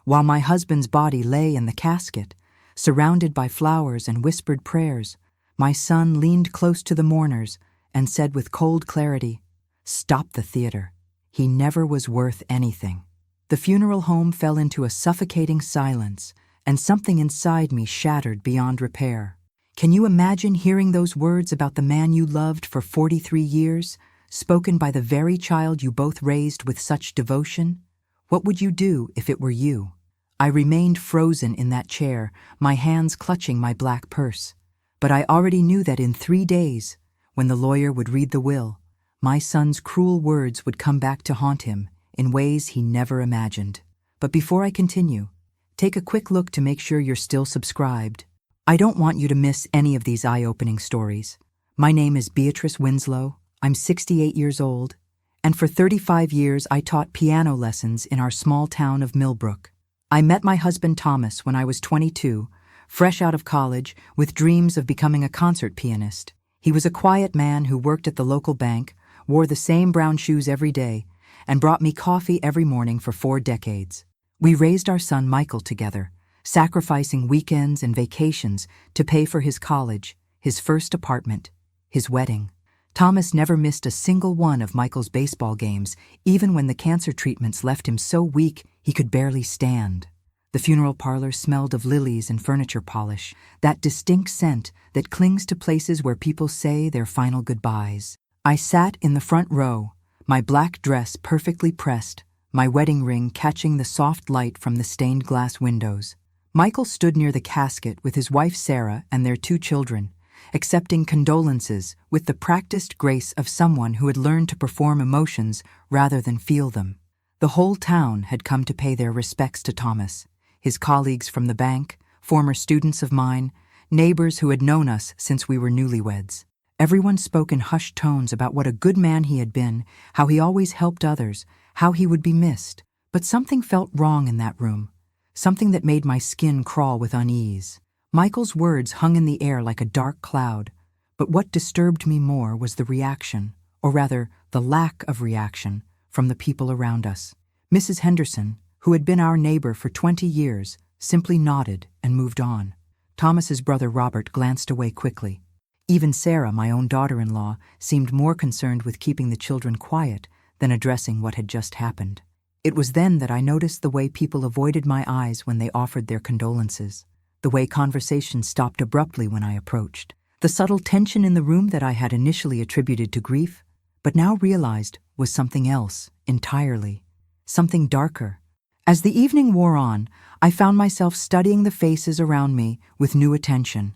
While my husband's body lay in the casket, surrounded by flowers and whispered prayers, my son leaned close to the mourners and said with cold clarity, "Stop the theater. He never was worth anything." The funeral home fell into a suffocating silence, and something inside me shattered beyond repair. Can you imagine hearing those words about the man you loved for 43 years, spoken by the very child you both raised with such devotion? What would you do if it were you? I remained frozen in that chair, my hands clutching my black purse. But I already knew that in 3 days, when the lawyer would read the will, my son's cruel words would come back to haunt him in ways he never imagined. But before I continue, take a quick look to make sure you're still subscribed. I don't want you to miss any of these eye-opening stories. My name is Beatrice Winslow. I'm 68 years old, and for 35 years I taught piano lessons in our small town of Millbrook. I met my husband Thomas when I was 22, fresh out of college, with dreams of becoming a concert pianist. He was a quiet man who worked at the local bank, wore the same brown shoes every day, and brought me coffee every morning for 4 decades. We raised our son Michael together, sacrificing weekends and vacations to pay for his college, his first apartment, his wedding. Thomas never missed a single one of Michael's baseball games, even when the cancer treatments left him so weak he could barely stand. The funeral parlor smelled of lilies and furniture polish, that distinct scent that clings to places where people say their final goodbyes. I sat in the front row, my black dress perfectly pressed, my wedding ring catching the soft light from the stained glass windows. Michael stood near the casket with his wife Sarah and their 2 children, accepting condolences with the practiced grace of someone who had learned to perform emotions rather than feel them. The whole town had come to pay their respects to Thomas, his colleagues from the bank, former students of mine, neighbors who had known us since we were newlyweds. Everyone spoke in hushed tones about what a good man he had been, how he always helped others, how he would be missed. But something felt wrong in that room, something that made my skin crawl with unease. Michael's words hung in the air like a dark cloud, but what disturbed me more was the reaction, or rather, the lack of reaction, from the people around us. Mrs. Henderson, who had been our neighbor for 20 years, simply nodded and moved on. Thomas's brother Robert glanced away quickly. Even Sarah, my own daughter-in-law, seemed more concerned with keeping the children quiet than addressing what had just happened. It was then that I noticed the way people avoided my eyes when they offered their condolences, the way conversation stopped abruptly when I approached, the subtle tension in the room that I had initially attributed to grief, but now realized was something else entirely, something darker. As the evening wore on, I found myself studying the faces around me with new attention.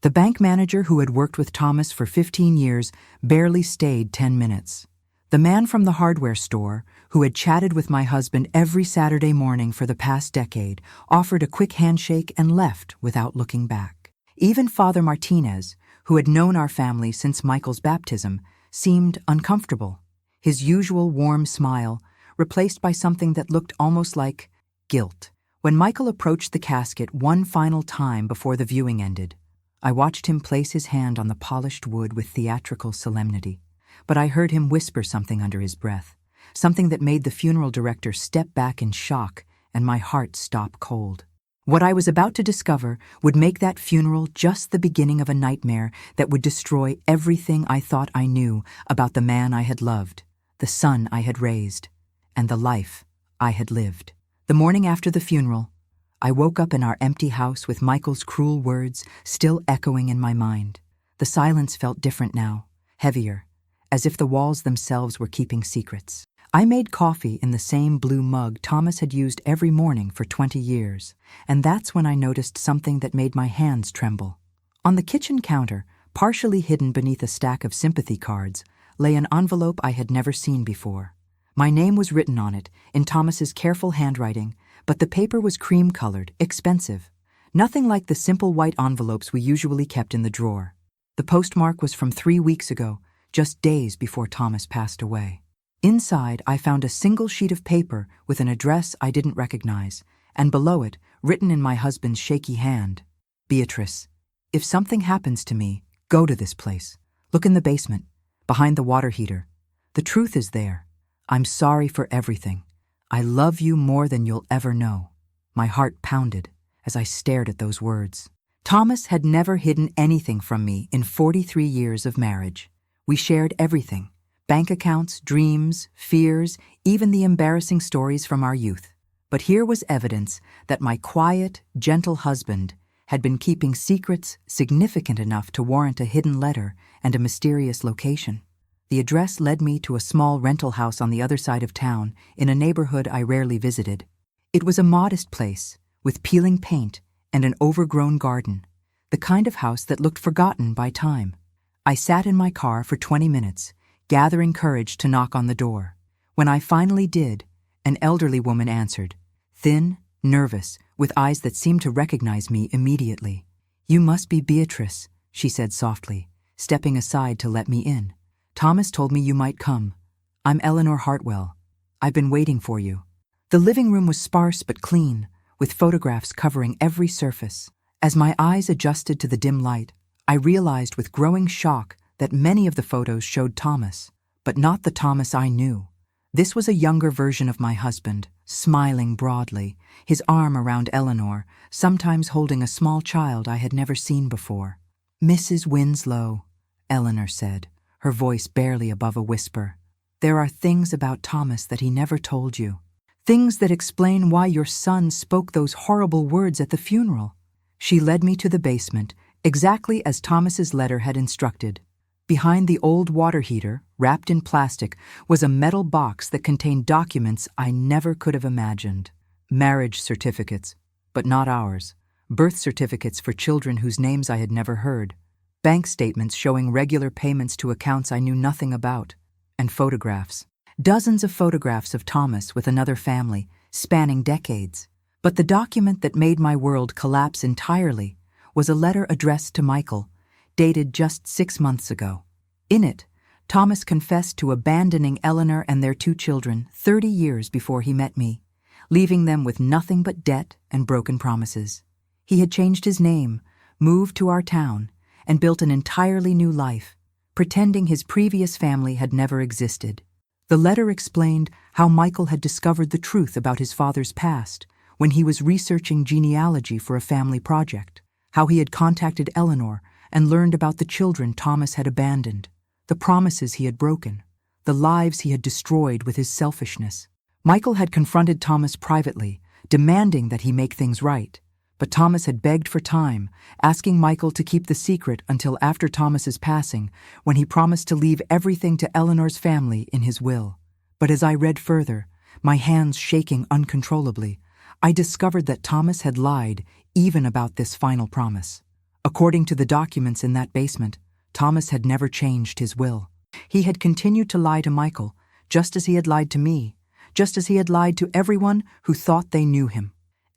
The bank manager who had worked with Thomas for 15 years barely stayed 10 minutes. The man from the hardware store, who had chatted with my husband every Saturday morning for the past decade, offered a quick handshake and left without looking back. Even Father Martinez, who had known our family since Michael's baptism, seemed uncomfortable, his usual warm smile replaced by something that looked almost like guilt. When Michael approached the casket one final time before the viewing ended, I watched him place his hand on the polished wood with theatrical solemnity. But I heard him whisper something under his breath, something that made the funeral director step back in shock and my heart stop cold. What I was about to discover would make that funeral just the beginning of a nightmare that would destroy everything I thought I knew about the man I had loved, the son I had raised, and the life I had lived. The morning after the funeral, I woke up in our empty house with Michael's cruel words still echoing in my mind. The silence felt different now, heavier, as if the walls themselves were keeping secrets. I made coffee in the same blue mug Thomas had used every morning for 20 years, and that's when I noticed something that made my hands tremble. On the kitchen counter, partially hidden beneath a stack of sympathy cards, lay an envelope I had never seen before. My name was written on it, in Thomas's careful handwriting, but the paper was cream-colored, expensive. Nothing like the simple white envelopes we usually kept in the drawer. The postmark was from 3 weeks ago, just days before Thomas passed away. Inside, I found a single sheet of paper with an address I didn't recognize, and below it, written in my husband's shaky hand, "Beatrice, if something happens to me, go to this place. Look in the basement, behind the water heater. The truth is there. I'm sorry for everything. I love you more than you'll ever know." My heart pounded as I stared at those words. Thomas had never hidden anything from me in 43 years of marriage. We shared everything: bank accounts, dreams, fears, even the embarrassing stories from our youth. But here was evidence that my quiet, gentle husband had been keeping secrets significant enough to warrant a hidden letter and a mysterious location. The address led me to a small rental house on the other side of town in a neighborhood I rarely visited. It was a modest place, with peeling paint and an overgrown garden, the kind of house that looked forgotten by time. I sat in my car for 20 minutes, gathering courage to knock on the door. When I finally did, an elderly woman answered, thin, nervous, with eyes that seemed to recognize me immediately. "You must be Beatrice," she said softly, stepping aside to let me in. "Thomas told me you might come. I'm Eleanor Hartwell. I've been waiting for you." The living room was sparse but clean, with photographs covering every surface. As my eyes adjusted to the dim light, I realized with growing shock that many of the photos showed Thomas, but not the Thomas I knew. This was a younger version of my husband, smiling broadly, his arm around Eleanor, sometimes holding a small child I had never seen before. "Mrs. Winslow," Eleanor said, her voice barely above a whisper, "there are things about Thomas that he never told you. Things that explain why your son spoke those horrible words at the funeral." She led me to the basement, exactly as Thomas's letter had instructed. Behind the old water heater, wrapped in plastic, was a metal box that contained documents I never could have imagined. Marriage certificates, but not ours. Birth certificates for children whose names I had never heard. Bank statements showing regular payments to accounts I knew nothing about. And photographs. Dozens of photographs of Thomas with another family, spanning decades. But the document that made my world collapse entirely was a letter addressed to Michael, dated just 6 months ago. In it, Thomas confessed to abandoning Eleanor and their 2 children 30 years before he met me, leaving them with nothing but debt and broken promises. He had changed his name, moved to our town, and built an entirely new life, pretending his previous family had never existed. The letter explained how Michael had discovered the truth about his father's past when he was researching genealogy for a family project, how he had contacted Eleanor and learned about the children Thomas had abandoned, the promises he had broken, the lives he had destroyed with his selfishness. Michael had confronted Thomas privately, demanding that he make things right, but Thomas had begged for time, asking Michael to keep the secret until after Thomas's passing, when he promised to leave everything to Eleanor's family in his will. But as I read further, my hands shaking uncontrollably, I discovered that Thomas had lied even about this final promise. According to the documents in that basement, Thomas had never changed his will. He had continued to lie to Michael, just as he had lied to me, just as he had lied to everyone who thought they knew him.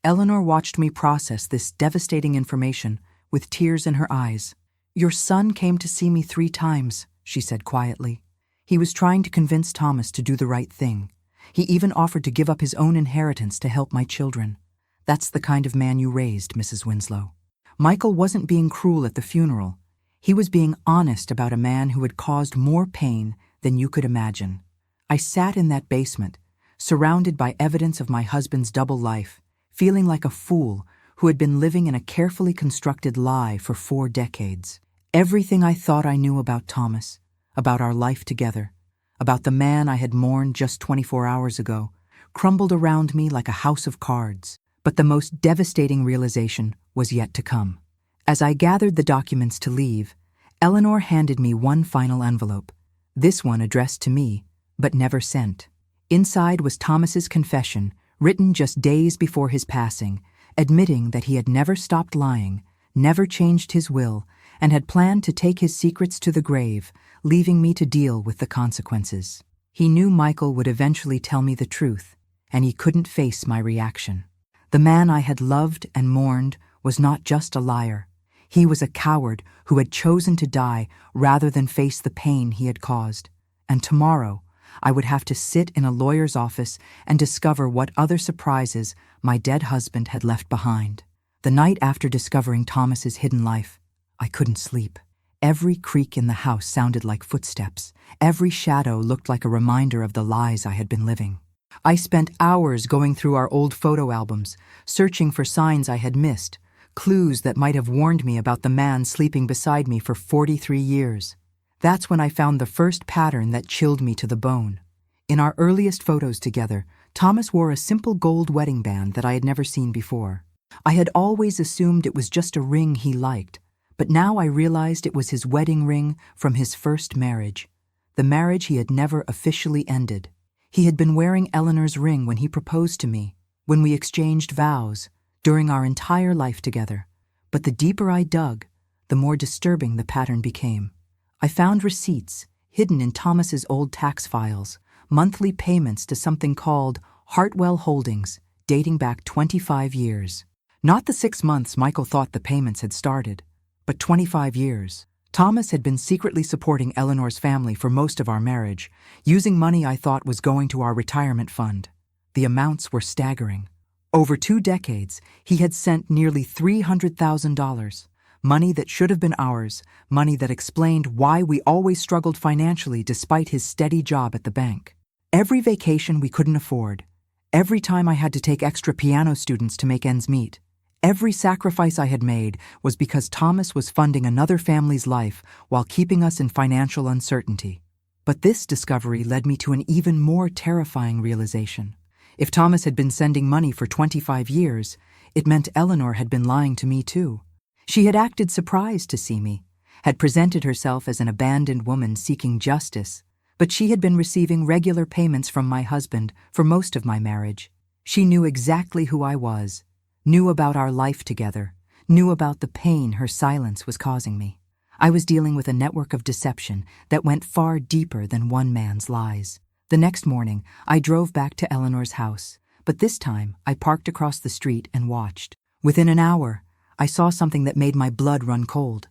Eleanor watched me process this devastating information with tears in her eyes. "Your son came to see me 3 times, she said quietly. "He was trying to convince Thomas to do the right thing. He even offered to give up his own inheritance to help my children. That's the kind of man you raised, Mrs. Winslow." Michael wasn't being cruel at the funeral. He was being honest about a man who had caused more pain than you could imagine. I sat in that basement, surrounded by evidence of my husband's double life, feeling like a fool who had been living in a carefully constructed lie for 4 decades. Everything I thought I knew about Thomas, about our life together, about the man I had mourned just 24 hours ago, crumbled around me like a house of cards. But the most devastating realization was yet to come. As I gathered the documents to leave, Eleanor handed me one final envelope, this one addressed to me, but never sent. Inside was Thomas's confession, written just days before his passing, admitting that he had never stopped lying, never changed his will, and had planned to take his secrets to the grave, leaving me to deal with the consequences. He knew Michael would eventually tell me the truth, and he couldn't face my reaction. The man I had loved and mourned was not just a liar. He was a coward who had chosen to die rather than face the pain he had caused. And tomorrow, I would have to sit in a lawyer's office and discover what other surprises my dead husband had left behind. The night after discovering Thomas's hidden life, I couldn't sleep. Every creak in the house sounded like footsteps. Every shadow looked like a reminder of the lies I had been living. I spent hours going through our old photo albums, searching for signs I had missed, clues that might have warned me about the man sleeping beside me for 43 years. That's when I found the first pattern that chilled me to the bone. In our earliest photos together, Thomas wore a simple gold wedding band that I had never seen before. I had always assumed it was just a ring he liked, but now I realized it was his wedding ring from his first marriage, the marriage he had never officially ended. He had been wearing Eleanor's ring when he proposed to me, when we exchanged vows, during our entire life together. But the deeper I dug, the more disturbing the pattern became. I found receipts, hidden in Thomas's old tax files, monthly payments to something called Hartwell Holdings, dating back 25 years. Not the 6 months Michael thought the payments had started, but 25 years. Thomas had been secretly supporting Eleanor's family for most of our marriage, using money I thought was going to our retirement fund. The amounts were staggering. Over 2 decades, he had sent nearly $300,000, money that should have been ours, money that explained why we always struggled financially despite his steady job at the bank. Every vacation we couldn't afford, every time I had to take extra piano students to make ends meet, every sacrifice I had made was because Thomas was funding another family's life while keeping us in financial uncertainty. But this discovery led me to an even more terrifying realization. If Thomas had been sending money for 25 years, it meant Eleanor had been lying to me too. She had acted surprised to see me, had presented herself as an abandoned woman seeking justice, but she had been receiving regular payments from my husband for most of my marriage. She knew exactly who I was, knew about our life together, knew about the pain her silence was causing me. I was dealing with a network of deception that went far deeper than one man's lies. The next morning, I drove back to Eleanor's house, but this time I parked across the street and watched. Within an hour, I saw something that made my blood run cold.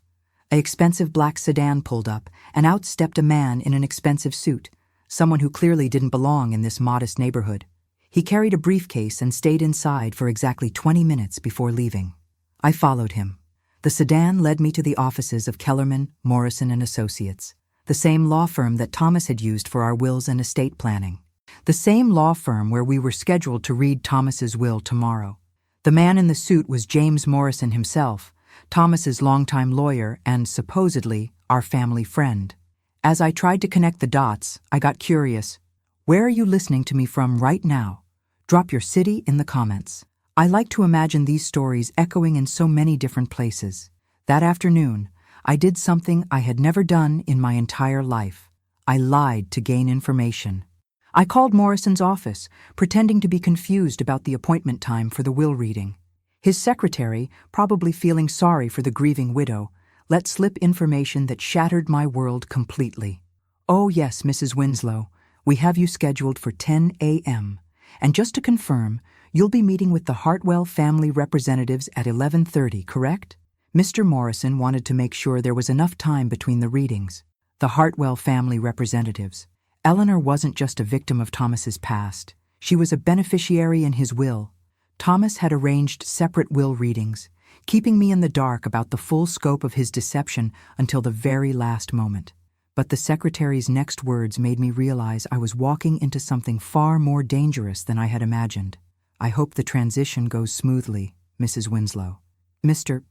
An expensive black sedan pulled up, and out stepped a man in an expensive suit, someone who clearly didn't belong in this modest neighborhood. He carried a briefcase and stayed inside for exactly 20 minutes before leaving. I followed him. The sedan led me to the offices of Kellerman, Morrison & Associates, the same law firm that Thomas had used for our wills and estate planning. The same law firm where we were scheduled to read Thomas's will tomorrow. The man in the suit was James Morrison himself, Thomas's longtime lawyer and, supposedly, our family friend. As I tried to connect the dots, I got curious. Where are you listening to me from right now? Drop your city in the comments. I like to imagine these stories echoing in so many different places. That afternoon, I did something I had never done in my entire life. I lied to gain information. I called Morrison's office, pretending to be confused about the appointment time for the will reading. His secretary, probably feeling sorry for the grieving widow, let slip information that shattered my world completely. "Oh yes, Mrs. Winslow, we have you scheduled for 10 a.m. And just to confirm, you'll be meeting with the Hartwell family representatives at 11:30, correct?" Mr. Morrison wanted to make sure there was enough time between the readings. The Hartwell family representatives. Eleanor wasn't just a victim of Thomas's past. She was a beneficiary in his will. Thomas had arranged separate will readings, keeping me in the dark about the full scope of his deception until the very last moment. But the secretary's next words made me realize I was walking into something far more dangerous than I had imagined. "I hope the transition goes smoothly, Mrs. Winslow." Mr.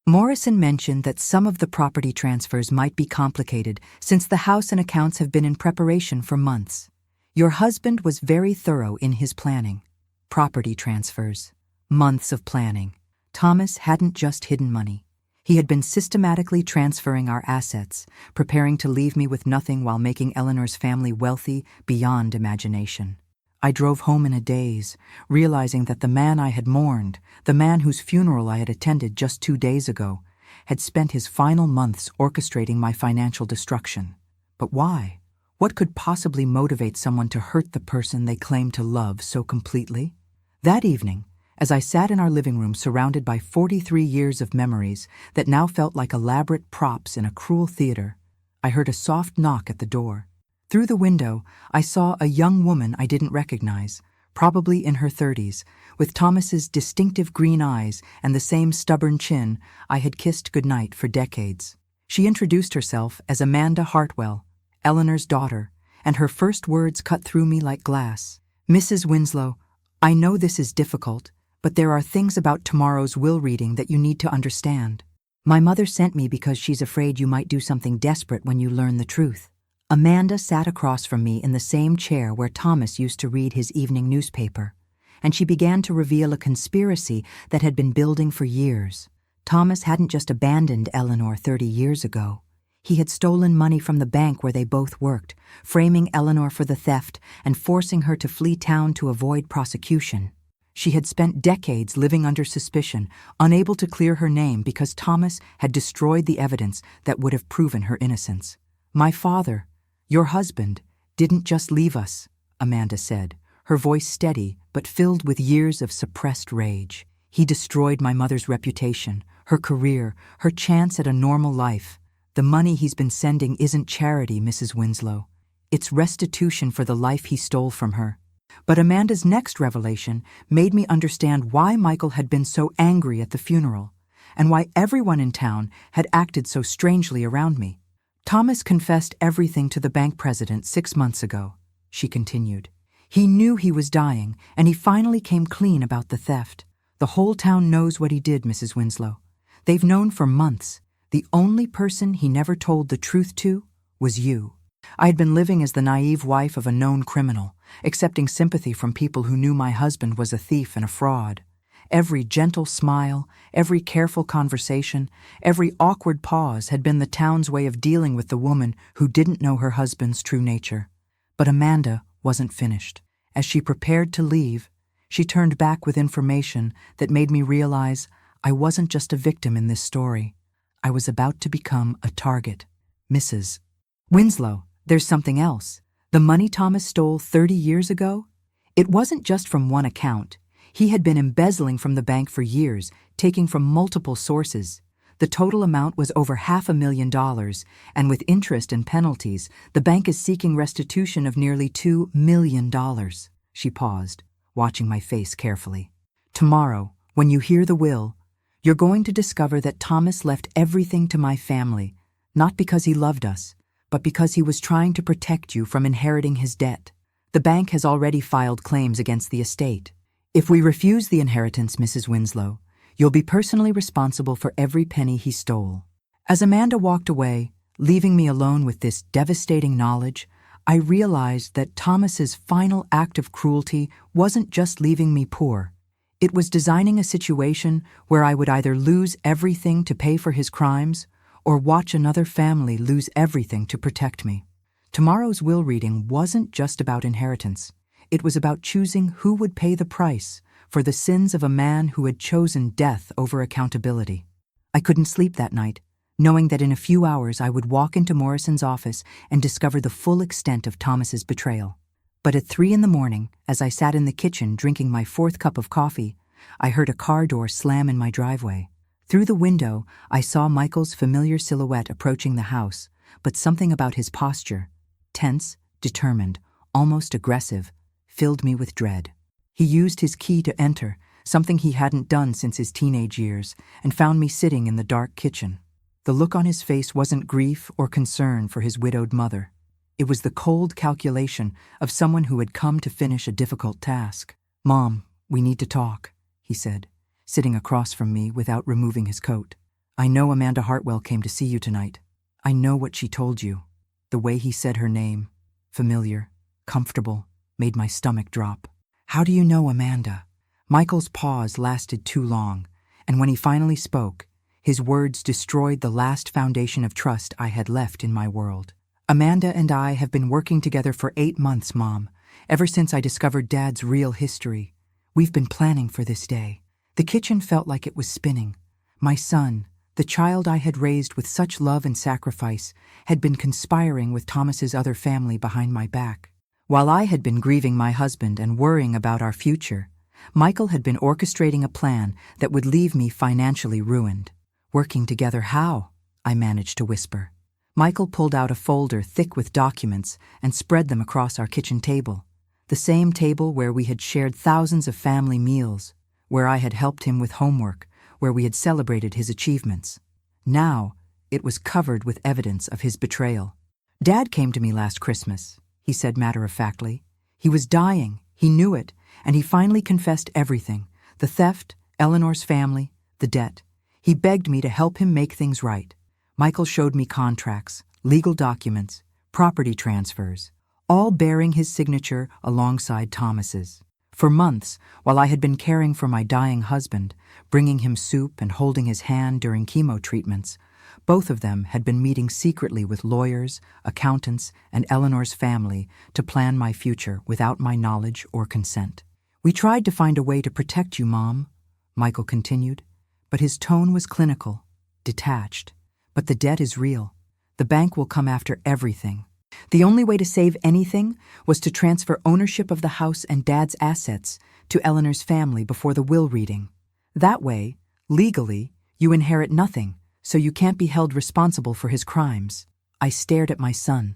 Morrison mentioned that some of the property transfers might be complicated since the house and accounts have been in preparation for months. Your husband was very thorough in his planning. Property transfers. Months of planning. Thomas hadn't just hidden money. He had been systematically transferring our assets, preparing to leave me with nothing while making Eleanor's family wealthy beyond imagination. I drove home in a daze, realizing that the man I had mourned, the man whose funeral I had attended just 2 days ago, had spent his final months orchestrating my financial destruction. But why? What could possibly motivate someone to hurt the person they claimed to love so completely? That evening, as I sat in our living room surrounded by 43 years of memories that now felt like elaborate props in a cruel theater, I heard a soft knock at the door. Through the window, I saw a young woman I didn't recognize, probably in her 30s, with Thomas's distinctive green eyes and the same stubborn chin I had kissed goodnight for decades. She introduced herself as Amanda Hartwell, Eleanor's daughter, and her first words cut through me like glass. Mrs. Winslow, I know this is difficult, but there are things about tomorrow's will reading that you need to understand. My mother sent me because she's afraid you might do something desperate when you learn the truth. Amanda sat across from me in the same chair where Thomas used to read his evening newspaper, and she began to reveal a conspiracy that had been building for years. Thomas hadn't just abandoned Eleanor 30 years ago. He had stolen money from the bank where they both worked, framing Eleanor for the theft and forcing her to flee town to avoid prosecution. She had spent decades living under suspicion, unable to clear her name because Thomas had destroyed the evidence that would have proven her innocence. My father, your husband, didn't just leave us, Amanda said, her voice steady but filled with years of suppressed rage. He destroyed my mother's reputation, her career, her chance at a normal life. The money he's been sending isn't charity, Mrs. Winslow. It's restitution for the life he stole from her. But Amanda's next revelation made me understand why Michael had been so angry at the funeral, and why everyone in town had acted so strangely around me. Thomas confessed everything to the bank president 6 months ago, she continued. He knew he was dying, and he finally came clean about the theft. The whole town knows what he did, Mrs. Winslow. They've known for months. The only person he never told the truth to was you. I had been living as the naive wife of a known criminal, accepting sympathy from people who knew my husband was a thief and a fraud. Every gentle smile, every careful conversation, every awkward pause had been the town's way of dealing with the woman who didn't know her husband's true nature. But Amanda wasn't finished. As she prepared to leave, she turned back with information that made me realize I wasn't just a victim in this story. I was about to become a target. Mrs. Winslow, there's something else. The money Thomas stole 30 years ago? It wasn't just from one account. He had been embezzling from the bank for years, taking from multiple sources. The total amount was over $500,000, and with interest and penalties, the bank is seeking restitution of nearly $2 million. She paused, watching my face carefully. Tomorrow, when you hear the will, you're going to discover that Thomas left everything to my family, not because he loved us, but because he was trying to protect you from inheriting his debt. The bank has already filed claims against the estate. If we refuse the inheritance, Mrs. Winslow, you'll be personally responsible for every penny he stole. As Amanda walked away, leaving me alone with this devastating knowledge, I realized that Thomas's final act of cruelty wasn't just leaving me poor. It was designing a situation where I would either lose everything to pay for his crimes or watch another family lose everything to protect me. Tomorrow's will reading wasn't just about inheritance. It was about choosing who would pay the price for the sins of a man who had chosen death over accountability. I couldn't sleep that night, knowing that in a few hours I would walk into Morrison's office and discover the full extent of Thomas's betrayal. But at 3 a.m, as I sat in the kitchen drinking my 4th cup of coffee, I heard a car door slam in my driveway. Through the window, I saw Michael's familiar silhouette approaching the house, but something about his posture, tense, determined, almost aggressive, filled me with dread. He used his key to enter, something he hadn't done since his teenage years, and found me sitting in the dark kitchen. The look on his face wasn't grief or concern for his widowed mother. It was the cold calculation of someone who had come to finish a difficult task. "Mom, we need to talk," he said, sitting across from me without removing his coat. "I know Amanda Hartwell came to see you tonight. I know what she told you." The way he said her name, familiar, comfortable, made my stomach drop. "How do you know Amanda?" Michael's pause lasted too long, and when he finally spoke, his words destroyed the last foundation of trust I had left in my world. "Amanda and I have been working together for 8 months, Mom, ever since I discovered Dad's real history. We've been planning for this day." The kitchen felt like it was spinning. My son, the child I had raised with such love and sacrifice, had been conspiring with Thomas's other family behind my back. While I had been grieving my husband and worrying about our future, Michael had been orchestrating a plan that would leave me financially ruined. "Working together how?" I managed to whisper. Michael pulled out a folder thick with documents and spread them across our kitchen table, the same table where we had shared thousands of family meals, where I had helped him with homework, where we had celebrated his achievements. Now, it was covered with evidence of his betrayal. "Dad came to me last Christmas," he said matter-of-factly. "He was dying. He knew it, and he finally confessed everything: the theft, Eleanor's family, the debt. He begged me to help him make things right. Michael showed me contracts, legal documents, property transfers, all bearing his signature alongside Thomas's. For months, while I had been caring for my dying husband, bringing him soup and holding his hand during chemo treatments, both of them had been meeting secretly with lawyers, accountants, and Eleanor's family to plan my future without my knowledge or consent. "We tried to find a way to protect you, Mom," Michael continued, but his tone was clinical, detached. "But the debt is real. The bank will come after everything. The only way to save anything was to transfer ownership of the house and Dad's assets to Eleanor's family before the will reading. That way, legally, you inherit nothing, so you can't be held responsible for his crimes." I stared at my son.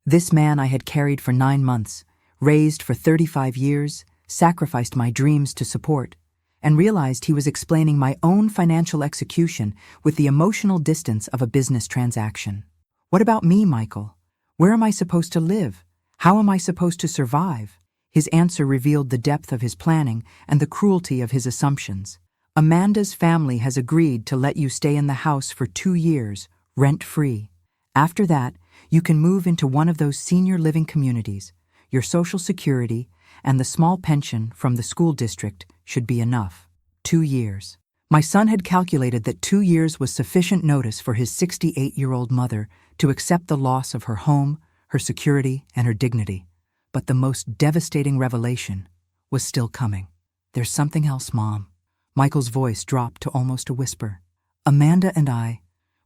This man I had carried for 9 months, raised for 35 years, sacrificed my dreams to support, and realized he was explaining my own financial execution with the emotional distance of a business transaction. "What about me, Michael? Where am I supposed to live? How am I supposed to survive?" His answer revealed the depth of his planning and the cruelty of his assumptions. "Amanda's family has agreed to let you stay in the house for 2 years, rent-free. After that, you can move into one of those senior living communities. Your Social Security and the small pension from the school district should be enough." 2 years. My son had calculated that 2 years was sufficient notice for his 68-year-old mother to accept the loss of her home, her security, and her dignity. But the most devastating revelation was still coming. "There's something else, Mom." Michael's voice dropped to almost a whisper. "Amanda and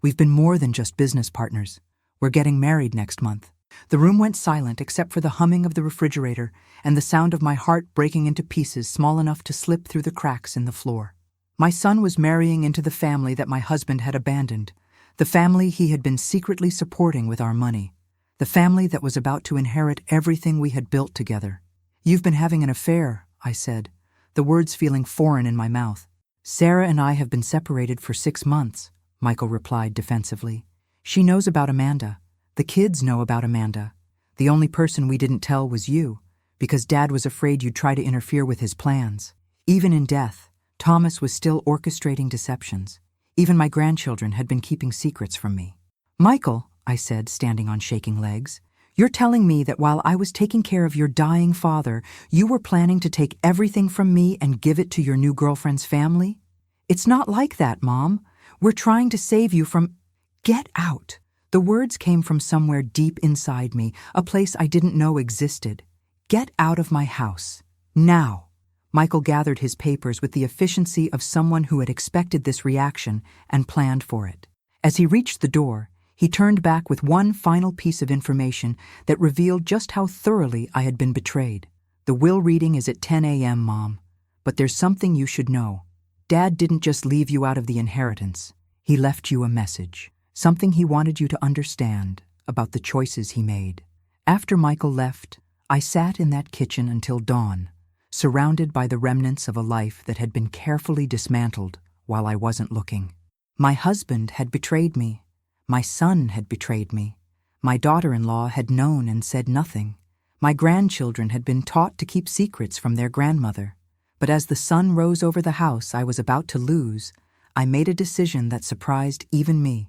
we've been more than just business partners. We're getting married next month." The room went silent except for the humming of the refrigerator and the sound of my heart breaking into pieces small enough to slip through the cracks in the floor. My son was marrying into the family that my husband had abandoned, the family he had been secretly supporting with our money, the family that was about to inherit everything we had built together. "You've been having an affair," I said, the words feeling foreign in my mouth. "Sarah and I have been separated for 6 months," Michael replied defensively. "She knows about Amanda. The kids know about Amanda. The only person we didn't tell was you, because Dad was afraid you'd try to interfere with his plans. Even in death, Thomas was still orchestrating deceptions. Even my grandchildren had been keeping secrets from me." "Michael," I said, standing on shaking legs, "you're telling me that while I was taking care of your dying father, you were planning to take everything from me and give it to your new girlfriend's family? It's not like that, Mom. We're trying to save you from—" "Get out." The words came from somewhere deep inside me, a place I didn't know existed. "Get out of my house. Now." Michael gathered his papers with the efficiency of someone who had expected this reaction and planned for it. As he reached the door, he turned back with one final piece of information that revealed just how thoroughly I had been betrayed. "The will reading is at 10 a.m., Mom. But there's something you should know. Dad didn't just leave you out of the inheritance. He left you a message. Something he wanted you to understand about the choices he made." After Michael left, I sat in that kitchen until dawn, surrounded by the remnants of a life that had been carefully dismantled while I wasn't looking. My husband had betrayed me. My son had betrayed me. My daughter-in-law had known and said nothing. My grandchildren had been taught to keep secrets from their grandmother. But as the sun rose over the house I was about to lose, I made a decision that surprised even me.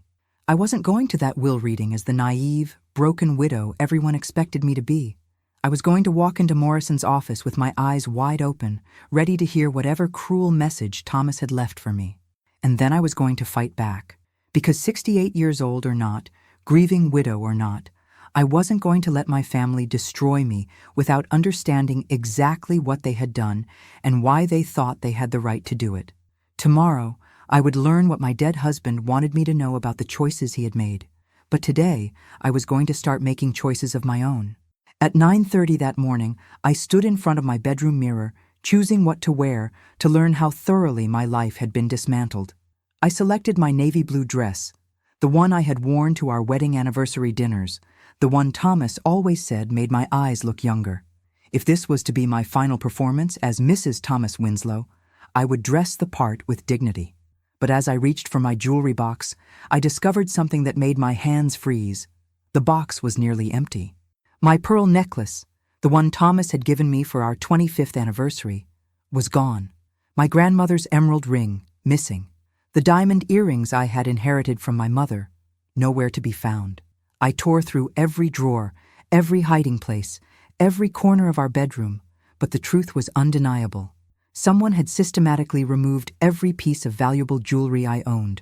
I wasn't going to that will reading as the naive, broken widow everyone expected me to be. I was going to walk into Morrison's office with my eyes wide open, ready to hear whatever cruel message Thomas had left for me. And then I was going to fight back. Because 68 years old or not, grieving widow or not, I wasn't going to let my family destroy me without understanding exactly what they had done and why they thought they had the right to do it. Tomorrow, I would learn what my dead husband wanted me to know about the choices he had made. But today, I was going to start making choices of my own. At 9:30 that morning, I stood in front of my bedroom mirror, choosing what to wear to learn how thoroughly my life had been dismantled. I selected my navy blue dress, the one I had worn to our wedding anniversary dinners, the one Thomas always said made my eyes look younger. If this was to be my final performance as Mrs. Thomas Winslow, I would dress the part with dignity. But as I reached for my jewelry box, I discovered something that made my hands freeze. The box was nearly empty. My pearl necklace, the the one Thomas had given me for our 25th anniversary, was gone. My grandmother's emerald ring, missing. The diamond earrings I had inherited from my mother, nowhere to be found. I tore through every drawer, every hiding place, every corner of our bedroom, but the truth was undeniable. Someone had systematically removed every piece of valuable jewelry I owned.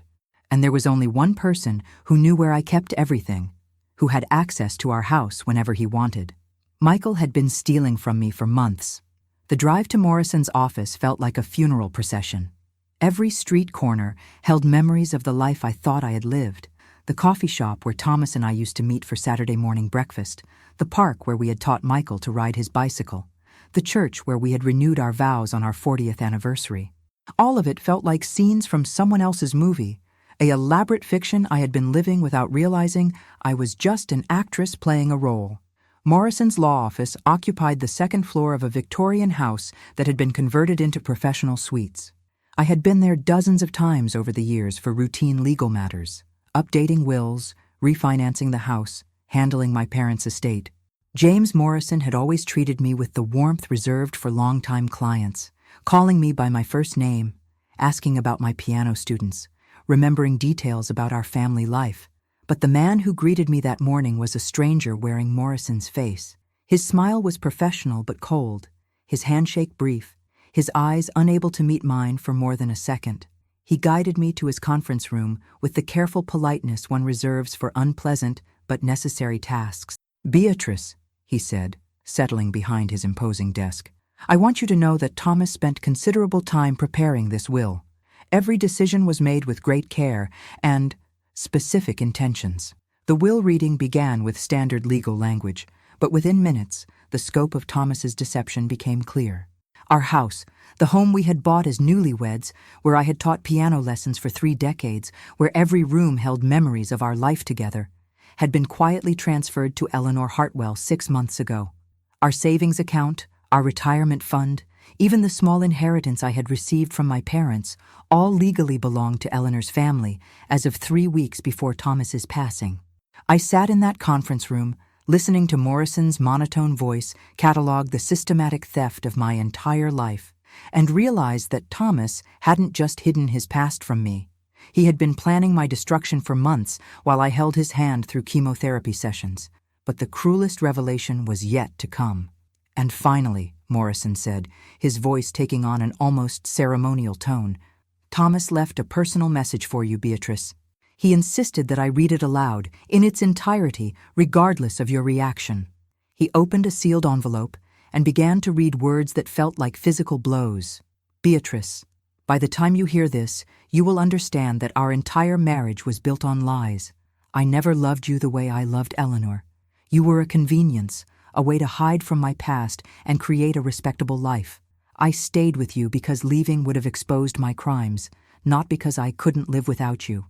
And there was only one person who knew where I kept everything, who had access to our house whenever he wanted. Michael had been stealing from me for months. The drive to Morrison's office felt like a funeral procession. Every street corner held memories of the life I thought I had lived. The coffee shop where Thomas and I used to meet for Saturday morning breakfast, the park where we had taught Michael to ride his bicycle, the church where we had renewed our vows on our 40th anniversary. All of it felt like scenes from someone else's movie, an elaborate fiction I had been living without realizing I was just an actress playing a role. Morrison's law office occupied the second floor of a Victorian house that had been converted into professional suites. I had been there dozens of times over the years for routine legal matters, updating wills, refinancing the house, handling my parents' estate. James Morrison had always treated me with the warmth reserved for longtime clients, calling me by my first name, asking about my piano students, remembering details about our family life. But the man who greeted me that morning was a stranger wearing Morrison's face. His smile was professional but cold, his handshake brief, his eyes unable to meet mine for more than a second. He guided me to his conference room with the careful politeness one reserves for unpleasant but necessary tasks. "Beatrice," he said, settling behind his imposing desk, "I want you to know that Thomas spent considerable time preparing this will. Every decision was made with great care and specific intentions." The will reading began with standard legal language, but within minutes, the scope of Thomas's deception became clear. Our house, the home we had bought as newlyweds, where I had taught piano lessons for 3 decades, where every room held memories of our life together, had been quietly transferred to Eleanor Hartwell 6 months ago. Our savings account, our retirement fund, even the small inheritance I had received from my parents, all legally belonged to Eleanor's family as of 3 weeks before Thomas's passing. I sat in that conference room, listening to Morrison's monotone voice catalog the systematic theft of my entire life, and realized that Thomas hadn't just hidden his past from me. He had been planning my destruction for months while I held his hand through chemotherapy sessions. But the cruelest revelation was yet to come. "And finally," Morrison said, his voice taking on an almost ceremonial tone, "Thomas left a personal message for you, Beatrice. He insisted that I read it aloud, in its entirety, regardless of your reaction." He opened a sealed envelope and began to read words that felt like physical blows. "Beatrice, by the time you hear this, you will understand that our entire marriage was built on lies. I never loved you the way I loved Eleanor. You were a convenience, a way to hide from my past and create a respectable life. I stayed with you because leaving would have exposed my crimes, not because I couldn't live without you.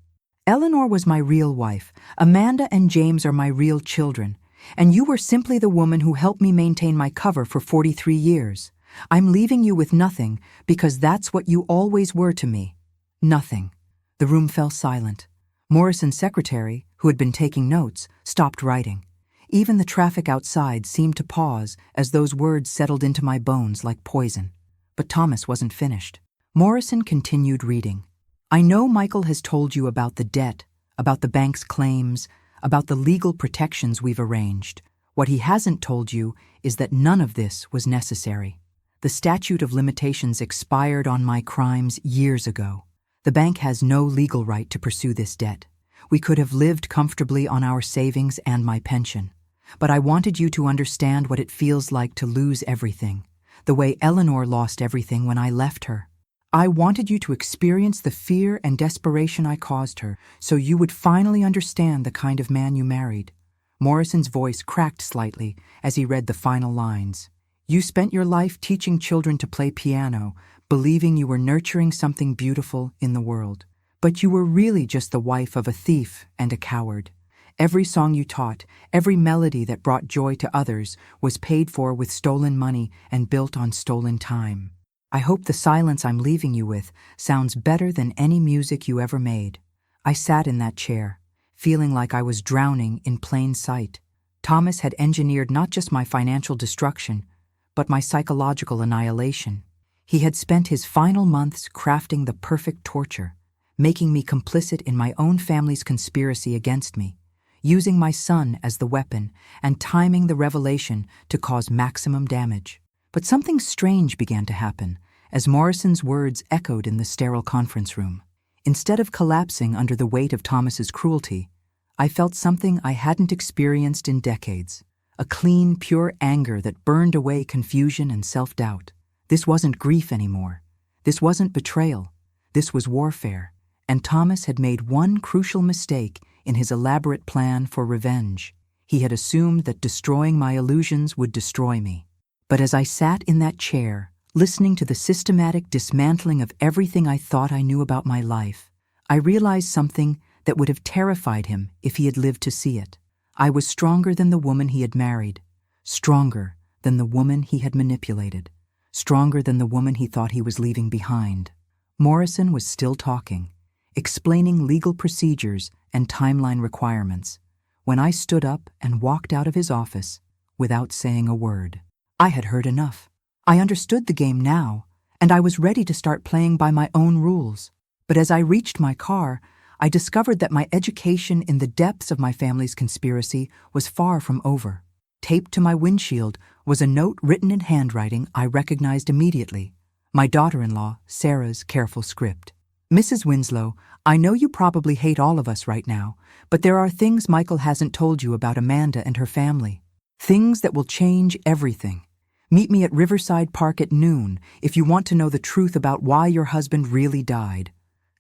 Eleanor was my real wife. Amanda and James are my real children. And you were simply the woman who helped me maintain my cover for 43 years. I'm leaving you with nothing because that's what you always were to me. Nothing." The room fell silent. Morrison's secretary, who had been taking notes, stopped writing. Even the traffic outside seemed to pause as those words settled into my bones like poison. But Thomas wasn't finished. Morrison continued reading. "I know Michael has told you about the debt, about the bank's claims, about the legal protections we've arranged. What he hasn't told you is that none of this was necessary. The statute of limitations expired on my crimes years ago. The bank has no legal right to pursue this debt. We could have lived comfortably on our savings and my pension. But I wanted you to understand what it feels like to lose everything, the way Eleanor lost everything when I left her. I wanted you to experience the fear and desperation I caused her, so you would finally understand the kind of man you married." Morrison's voice cracked slightly as he read the final lines. "You spent your life teaching children to play piano, believing you were nurturing something beautiful in the world. But you were really just the wife of a thief and a coward. Every song you taught, every melody that brought joy to others was paid for with stolen money and built on stolen time. I hope the silence I'm leaving you with sounds better than any music you ever made." I sat in that chair, feeling like I was drowning in plain sight. Thomas had engineered not just my financial destruction, but my psychological annihilation. He had spent his final months crafting the perfect torture, making me complicit in my own family's conspiracy against me, using my son as the weapon and timing the revelation to cause maximum damage. But something strange began to happen as Morrison's words echoed in the sterile conference room. Instead of collapsing under the weight of Thomas's cruelty, I felt something I hadn't experienced in decades, a clean, pure anger that burned away confusion and self-doubt. This wasn't grief anymore. This wasn't betrayal. This was warfare. And Thomas had made one crucial mistake in his elaborate plan for revenge. He had assumed that destroying my illusions would destroy me. But as I sat in that chair, listening to the systematic dismantling of everything I thought I knew about my life, I realized something that would have terrified him if he had lived to see it. I was stronger than the woman he had married, stronger than the woman he had manipulated, stronger than the woman he thought he was leaving behind. Morrison was still talking, explaining legal procedures and timeline requirements, when I stood up and walked out of his office without saying a word. I had heard enough. I understood the game now, and I was ready to start playing by my own rules. But as I reached my car, I discovered that my education in the depths of my family's conspiracy was far from over. Taped to my windshield was a note written in handwriting I recognized immediately, my daughter-in-law, Sarah's careful script. Mrs. Winslow, I know you probably hate all of us right now, but there are things Michael hasn't told you about Amanda and her family. Things that will change everything. Meet me at Riverside Park at noon if you want to know the truth about why your husband really died.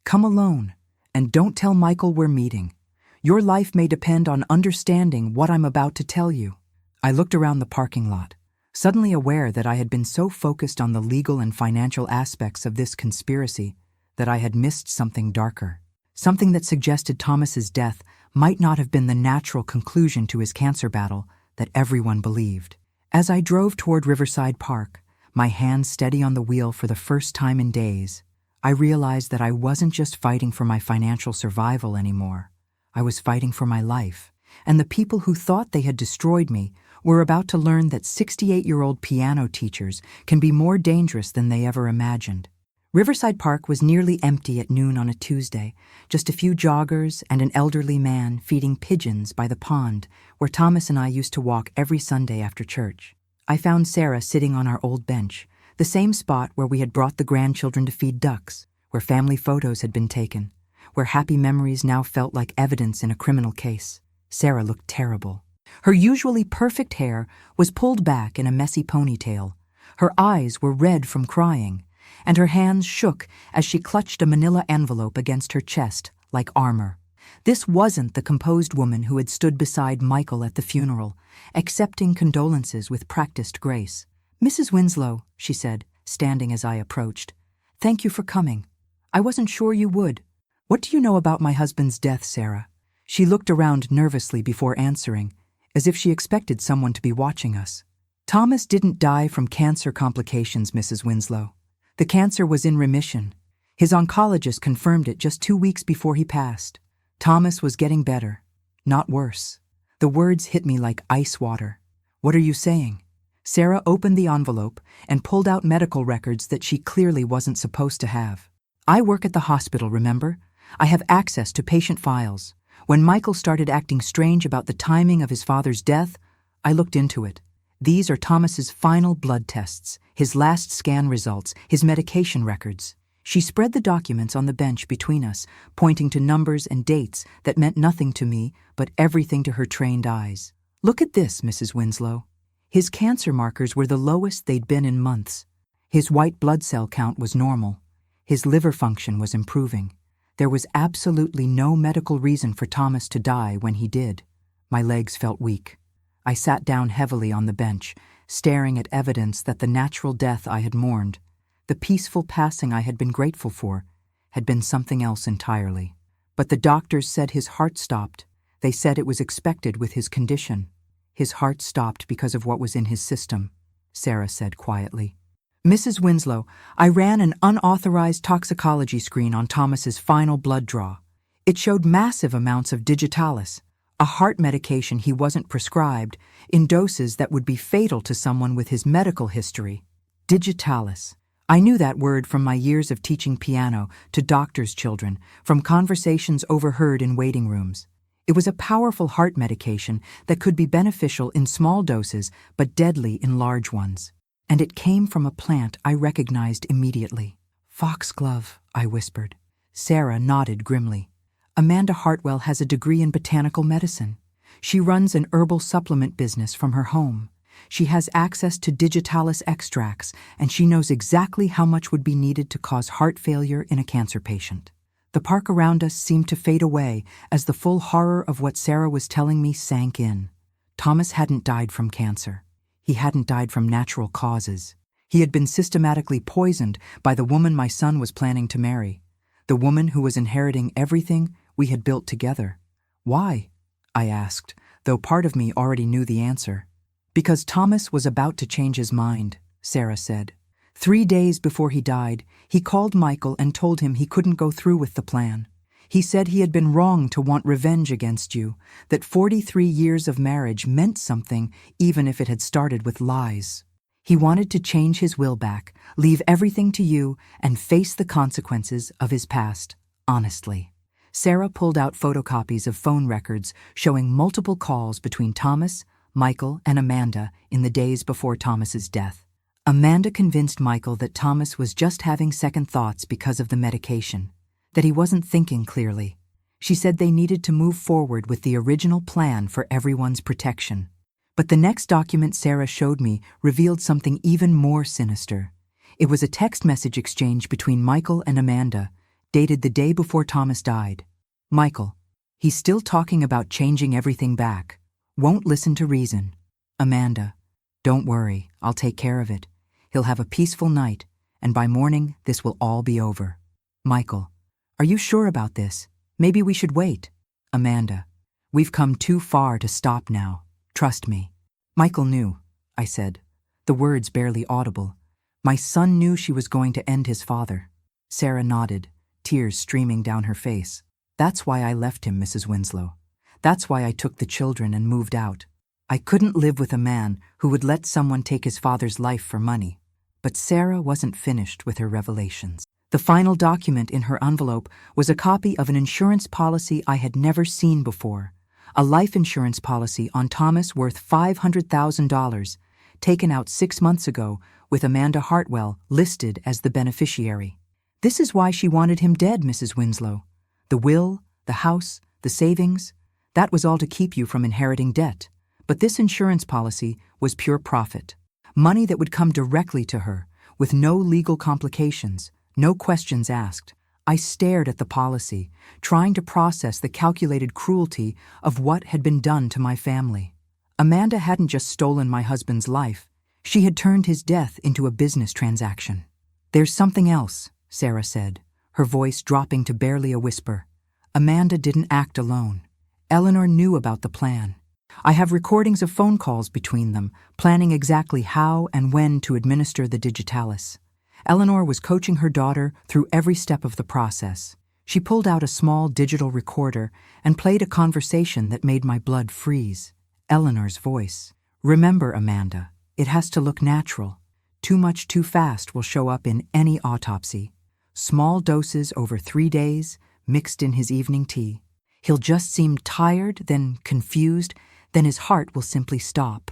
Come alone, and don't tell Michael we're meeting. Your life may depend on understanding what I'm about to tell you. I looked around the parking lot, suddenly aware that I had been so focused on the legal and financial aspects of this conspiracy that I had missed something darker, something that suggested Thomas's death might not have been the natural conclusion to his cancer battle that everyone believed. As I drove toward Riverside Park, my hands steady on the wheel for the first time in days, I realized that I wasn't just fighting for my financial survival anymore. I was fighting for my life, and the people who thought they had destroyed me were about to learn that 68-year-old piano teachers can be more dangerous than they ever imagined. Riverside Park was nearly empty at noon on a Tuesday, just a few joggers and an elderly man feeding pigeons by the pond where Thomas and I used to walk every Sunday after church. I found Sarah sitting on our old bench, the same spot where we had brought the grandchildren to feed ducks, where family photos had been taken, where happy memories now felt like evidence in a criminal case. Sarah looked terrible. Her usually perfect hair was pulled back in a messy ponytail. Her eyes were red from crying, and her hands shook as she clutched a manila envelope against her chest like armor. This wasn't the composed woman who had stood beside Michael at the funeral, accepting condolences with practiced grace. "Mrs. Winslow," she said, standing as I approached, "thank you for coming. I wasn't sure you would. What do you know about my husband's death, Sarah?" She looked around nervously before answering, as if she expected someone to be watching us. "Thomas didn't die from cancer complications, Mrs. Winslow. The cancer was in remission. His oncologist confirmed it just 2 weeks before he passed. Thomas was getting better, not worse." The words hit me like ice water. "What are you saying?" Sarah opened the envelope and pulled out medical records that she clearly wasn't supposed to have. "I work at the hospital, remember? I have access to patient files. When Michael started acting strange about the timing of his father's death, I looked into it. These are Thomas's final blood tests, his last scan results, his medication records." She spread the documents on the bench between us, pointing to numbers and dates that meant nothing to me but everything to her trained eyes. "Look at this, Mrs. Winslow. His cancer markers were the lowest they'd been in months. His white blood cell count was normal. His liver function was improving. There was absolutely no medical reason for Thomas to die when he did." My legs felt weak. I sat down heavily on the bench, staring at evidence that the natural death I had mourned, the peaceful passing I had been grateful for, had been something else entirely. "But the doctors said his heart stopped. They said it was expected with his condition." "His heart stopped because of what was in his system," Sarah said quietly. "Mrs. Winslow, I ran an unauthorized toxicology screen on Thomas's final blood draw. It showed massive amounts of digitalis, A heart medication he wasn't prescribed, in doses that would be fatal to someone with his medical history. Digitalis. I knew that word from my years of teaching piano to doctors' children, from conversations overheard in waiting rooms. It was a powerful heart medication that could be beneficial in small doses but deadly in large ones. And it came from a plant I recognized immediately. Foxglove, I whispered. Sarah nodded grimly. Amanda Hartwell has a degree in botanical medicine. She runs an herbal supplement business from her home. She has access to digitalis extracts, and she knows exactly how much would be needed to cause heart failure in a cancer patient. The park around us seemed to fade away as the full horror of what Sarah was telling me sank in. Thomas hadn't died from cancer. He hadn't died from natural causes. He had been systematically poisoned by the woman my son was planning to marry, the woman who was inheriting everything we had built together. Why? I asked, though part of me already knew the answer. Because Thomas was about to change his mind, Sarah said. 3 days before he died, he called Michael and told him he couldn't go through with the plan. He said he had been wrong to want revenge against you, that 43 years of marriage meant something even if it had started with lies. He wanted to change his will back, leave everything to you, and face the consequences of his past, honestly. Sarah pulled out photocopies of phone records showing multiple calls between Thomas, Michael, and Amanda in the days before Thomas's death. Amanda convinced Michael that Thomas was just having second thoughts because of the medication, that he wasn't thinking clearly. She said they needed to move forward with the original plan for everyone's protection. But the next document Sarah showed me revealed something even more sinister. It was a text message exchange between Michael and Amanda, dated the day before Thomas died. Michael, he's still talking about changing everything back. Won't listen to reason. Amanda, don't worry, I'll take care of it. He'll have a peaceful night, and by morning this will all be over. Michael, are you sure about this? Maybe we should wait. Amanda, we've come too far to stop now. Trust me. Michael knew, I said, the words barely audible. My son knew she was going to end his father. Sarah nodded, tears streaming down her face. That's why I left him, Mrs. Winslow. That's why I took the children and moved out. I couldn't live with a man who would let someone take his father's life for money. But Sarah wasn't finished with her revelations. The final document in her envelope was a copy of an insurance policy I had never seen before. A life insurance policy on Thomas worth $500,000, taken out 6 months ago with Amanda Hartwell listed as the beneficiary. This is why she wanted him dead, Mrs. Winslow. The will, the house, the savings, that was all to keep you from inheriting debt. But this insurance policy was pure profit. Money that would come directly to her, with no legal complications, no questions asked. I stared at the policy, trying to process the calculated cruelty of what had been done to my family. Amanda hadn't just stolen my husband's life. She had turned his death into a business transaction. There's something else, Sarah said, her voice dropping to barely a whisper. Amanda didn't act alone. Eleanor knew about the plan. I have recordings of phone calls between them, planning exactly how and when to administer the digitalis. Eleanor was coaching her daughter through every step of the process. She pulled out a small digital recorder and played a conversation that made my blood freeze. Eleanor's voice. Remember, Amanda, it has to look natural. Too much too fast will show up in any autopsy. Small doses over 3 days, mixed in his evening tea. He'll just seem tired, then confused, then his heart will simply stop.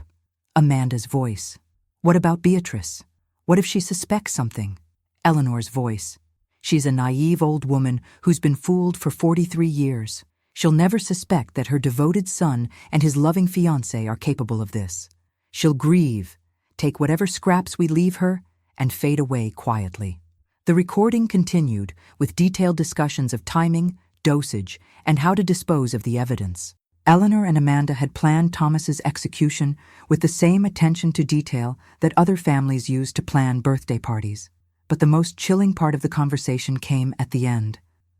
Amanda's voice. What about Beatrice? What if she suspects something? Eleanor's voice. She's a naive old woman who's been fooled for 43 years. She'll never suspect that her devoted son and his loving fiancé are capable of this. She'll grieve, take whatever scraps we leave her, and fade away quietly. The recording continued with detailed discussions of timing, dosage, and how to dispose of the evidence. Eleanor and Amanda had planned Thomas's execution with the same attention to detail that other families use to plan birthday parties. But the most chilling part of the conversation came at the end.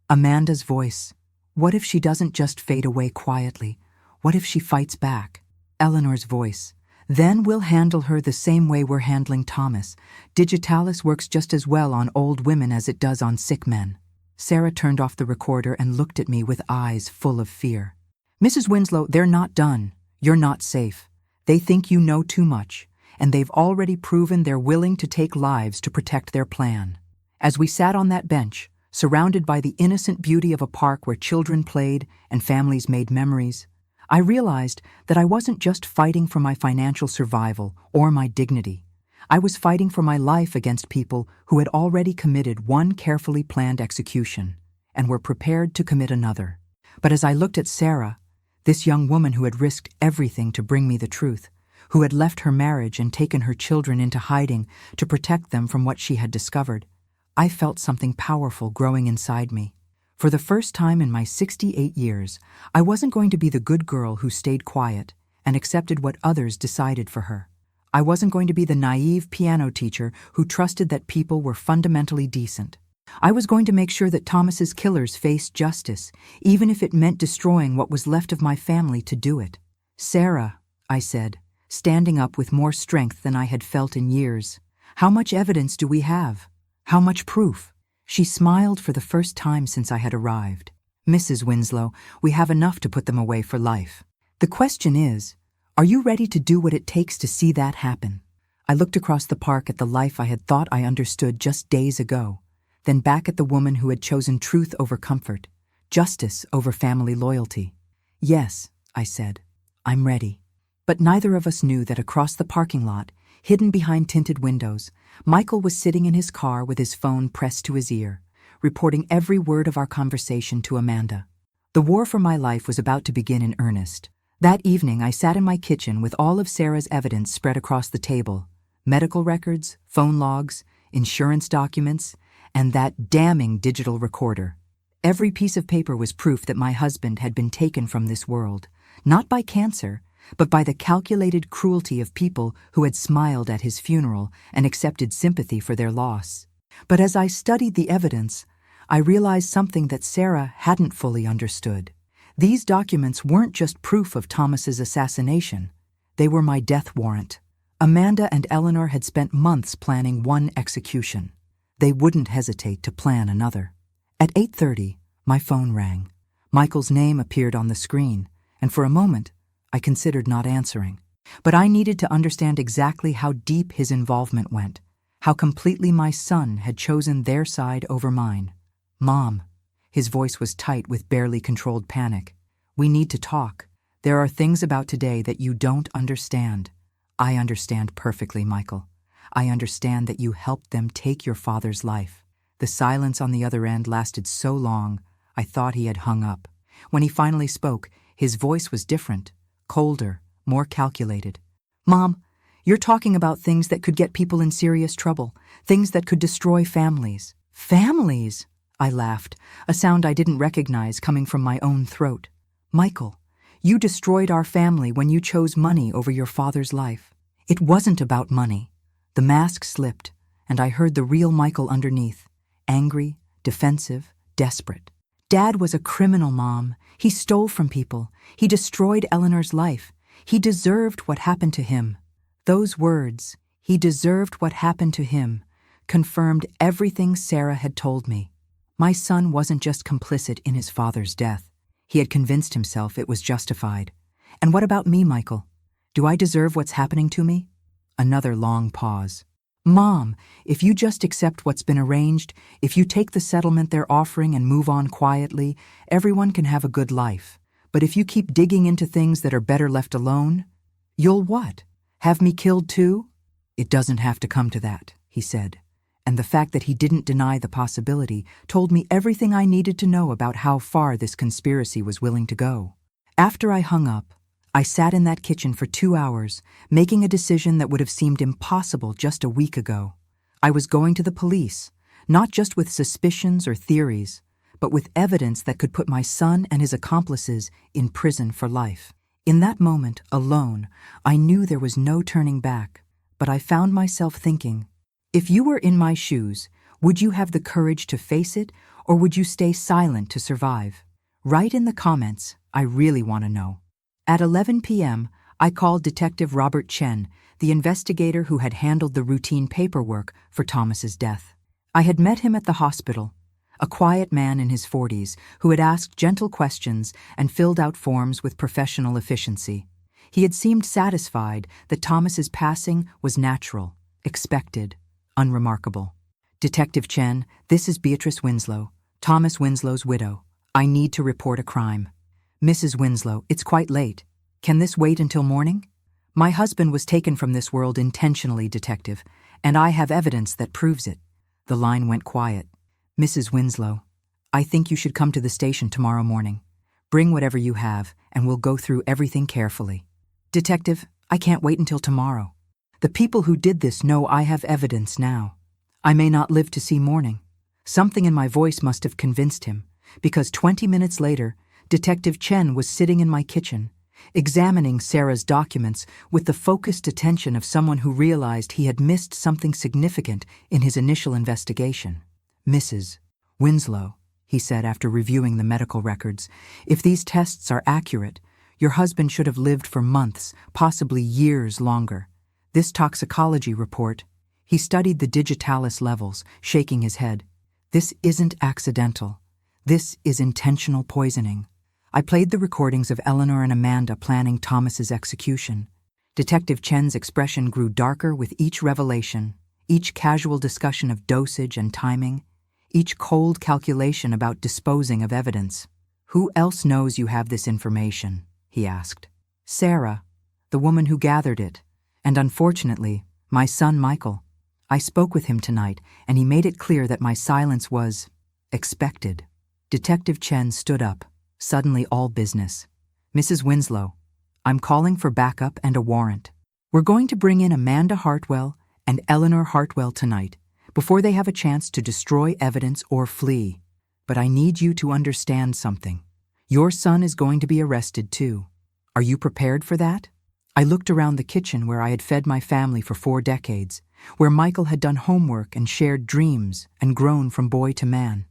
Amanda's voice. What if she doesn't just fade away quietly? What if she fights back? Eleanor's voice. Then we'll handle her the same way we're handling Thomas. Digitalis works just as well on old women as it does on sick men. Sarah turned off the recorder and looked at me with eyes full of fear. "Mrs. Winslow, they're not done. You're not safe. They think you know too much, and they've already proven they're willing to take lives to protect their plan." As we sat on that bench, surrounded by the innocent beauty of a park where children played and families made memories, I realized that I wasn't just fighting for my financial survival or my dignity. I was fighting for my life against people who had already committed one carefully planned execution and were prepared to commit another. But as I looked at Sarah, this young woman who had risked everything to bring me the truth, who had left her marriage and taken her children into hiding to protect them from what she had discovered, I felt something powerful growing inside me. For the first time in my 68 years, I wasn't going to be the good girl who stayed quiet and accepted what others decided for her. I wasn't going to be the naive piano teacher who trusted that people were fundamentally decent. I was going to make sure that Thomas's killers faced justice, even if it meant destroying what was left of my family to do it. "Sarah," I said, standing up with more strength than I had felt in years, "how much evidence do we have? How much proof?" She smiled for the first time since I had arrived. "Mrs. Winslow, we have enough to put them away for life. The question is, are you ready to do what it takes to see that happen?" I looked across the park at the life I had thought I understood just days ago, then back at the woman who had chosen truth over comfort, justice over family loyalty. "Yes," I said, "I'm ready." But neither of us knew that across the parking lot, hidden behind tinted windows, Michael was sitting in his car with his phone pressed to his ear, reporting every word of our conversation to Amanda. The war for my life was about to begin in earnest. That evening, I sat in my kitchen with all of Sarah's evidence spread across the table: medical records, phone logs, insurance documents, and that damning digital recorder. Every piece of paper was proof that my husband had been taken from this world, not by cancer, but by the calculated cruelty of people who had smiled at his funeral and accepted sympathy for their loss. But as I studied the evidence, I realized something that Sarah hadn't fully understood. These documents weren't just proof of Thomas's assassination. They were my death warrant. Amanda and Eleanor had spent months planning one execution. They wouldn't hesitate to plan another. At 8:30, my phone rang. Michael's name appeared on the screen, and for a moment, I considered not answering. But I needed to understand exactly how deep his involvement went, how completely my son had chosen their side over mine. "Mom," his voice was tight with barely controlled panic, "we need to talk. There are things about today that you don't understand." "I understand perfectly, Michael. I understand that you helped them take your father's life." The silence on the other end lasted so long, I thought he had hung up. When he finally spoke, his voice was different, colder, more calculated. "Mom, you're talking about things that could get people in serious trouble, things that could destroy families." "Families?" I laughed, a sound I didn't recognize coming from my own throat. "Michael, you destroyed our family when you chose money over your father's life." It wasn't about money. The mask slipped, and I heard the real Michael underneath, angry, defensive, desperate. "Dad was a criminal, Mom. He stole from people. He destroyed Eleanor's life. He deserved what happened to him." Those words, "he deserved what happened to him," confirmed everything Sarah had told me. My son wasn't just complicit in his father's death. He had convinced himself it was justified. And what about me, Michael? Do I deserve what's happening to me? Another long pause. "Mom, if you just accept what's been arranged, if you take the settlement they're offering and move on quietly, everyone can have a good life. But if you keep digging into things that are better left alone, you'll what? Have me killed too?" "It doesn't have to come to that," he said. And the fact that he didn't deny the possibility told me everything I needed to know about how far this conspiracy was willing to go. After I hung up, I sat in that kitchen for 2 hours, making a decision that would have seemed impossible just a week ago. I was going to the police, not just with suspicions or theories, but with evidence that could put my son and his accomplices in prison for life. In that moment, alone, I knew there was no turning back, but I found myself thinking, if you were in my shoes, would you have the courage to face it, or would you stay silent to survive? Write in the comments, I really want to know. At 11 p.m., I called Detective Robert Chen, the investigator who had handled the routine paperwork for Thomas's death. I had met him at the hospital, a quiet man in his 40s who had asked gentle questions and filled out forms with professional efficiency. He had seemed satisfied that Thomas's passing was natural, expected, unremarkable. "Detective Chen, this is Beatrice Winslow, Thomas Winslow's widow. I need to report a crime." "Mrs. Winslow, it's quite late. Can this wait until morning?" "My husband was taken from this world intentionally, detective, and I have evidence that proves it." The line went quiet. "Mrs. Winslow, I think you should come to the station tomorrow morning. Bring whatever you have, and we'll go through everything carefully." "Detective, I can't wait until tomorrow. The people who did this know I have evidence now. I may not live to see morning." Something in my voice must have convinced him, because 20 minutes later, Detective Chen was sitting in my kitchen, examining Sarah's documents with the focused attention of someone who realized he had missed something significant in his initial investigation. "Mrs. Winslow," he said after reviewing the medical records, "if these tests are accurate, your husband should have lived for months, possibly years longer. This toxicology report," he studied the digitalis levels, shaking his head, "this isn't accidental. This is intentional poisoning." I played the recordings of Eleanor and Amanda planning Thomas's execution. Detective Chen's expression grew darker with each revelation, each casual discussion of dosage and timing, each cold calculation about disposing of evidence. "Who else knows you have this information?" he asked. "Sarah, the woman who gathered it, and unfortunately, my son Michael. I spoke with him tonight, and he made it clear that my silence was expected." Detective Chen stood up, suddenly all business. "Mrs. Winslow, I'm calling for backup and a warrant. We're going to bring in Amanda Hartwell and Eleanor Hartwell tonight, before they have a chance to destroy evidence or flee. But I need you to understand something. Your son is going to be arrested too. Are you prepared for that?" I looked around the kitchen where I had fed my family for 4 decades, where Michael had done homework and shared dreams and grown from boy to man.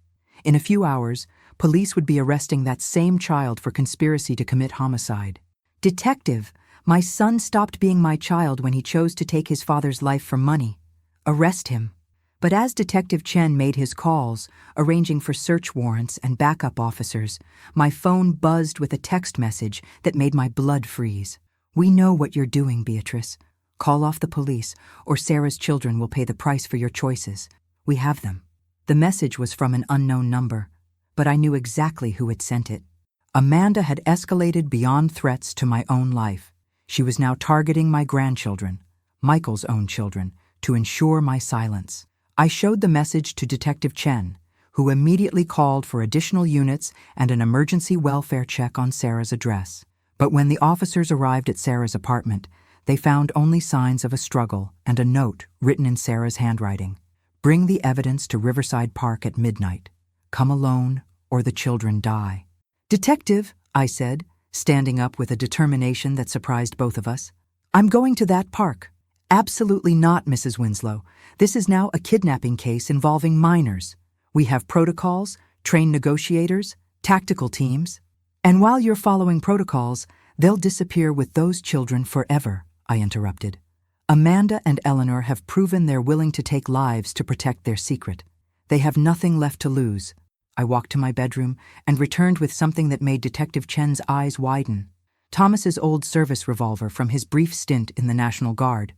In a few hours, police would be arresting that same child for conspiracy to commit homicide. "Detective, my son stopped being my child when he chose to take his father's life for money. Arrest him." But as Detective Chen made his calls, arranging for search warrants and backup officers, my phone buzzed with a text message that made my blood freeze. "We know what you're doing, Beatrice. Call off the police, or Sarah's children will pay the price for your choices. We have them." The message was from an unknown number, but I knew exactly who had sent it. Amanda had escalated beyond threats to my own life. She was now targeting my grandchildren, Michael's own children, to ensure my silence. I showed the message to Detective Chen, who immediately called for additional units and an emergency welfare check on Sarah's address. But when the officers arrived at Sarah's apartment, they found only signs of a struggle and a note written in Sarah's handwriting. "Bring the evidence to Riverside Park at midnight. Come alone, or the children die." "Detective," I said, standing up with a determination that surprised both of us, "I'm going to that park." "Absolutely not, Mrs. Winslow. This is now a kidnapping case involving minors. We have protocols, trained negotiators, tactical teams. And while you're following protocols, they'll disappear with those children forever," I interrupted. "Amanda and Eleanor have proven they're willing to take lives to protect their secret. They have nothing left to lose." I walked to my bedroom and returned with something that made Detective Chen's eyes widen. Thomas's old service revolver from his brief stint in the National Guard,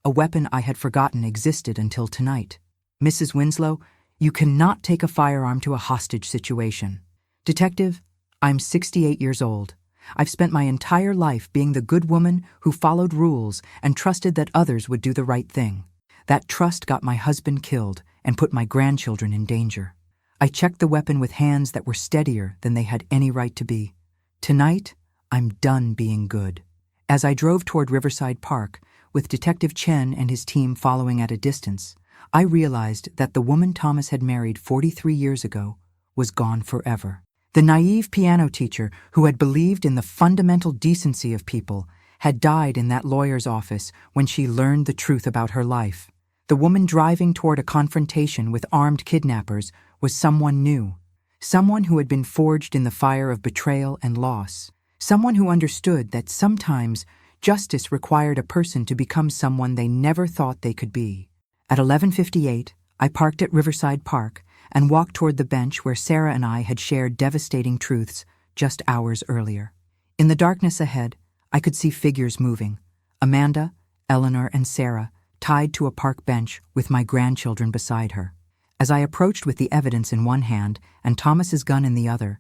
a weapon I had forgotten existed until tonight. "Mrs. Winslow, you cannot take a firearm to a hostage situation." "Detective, I'm 68 years old. I've spent my entire life being the good woman who followed rules and trusted that others would do the right thing. That trust got my husband killed and put my grandchildren in danger. I checked the weapon with hands that were steadier than they had any right to be. Tonight, I'm done being good." As I drove toward Riverside Park, with Detective Chen and his team following at a distance, I realized that the woman Thomas had married 43 years ago was gone forever. The naive piano teacher who had believed in the fundamental decency of people had died in that lawyer's office when she learned the truth about her life. The woman driving toward a confrontation with armed kidnappers was someone new, someone who had been forged in the fire of betrayal and loss, someone who understood that sometimes justice required a person to become someone they never thought they could be. At 11:58, I parked at Riverside Park and walked toward the bench where Sarah and I had shared devastating truths just hours earlier. In the darkness ahead, I could see figures moving: Amanda, Eleanor, and Sarah, tied to a park bench with my grandchildren beside her. As I approached with the evidence in one hand and Thomas's gun in the other,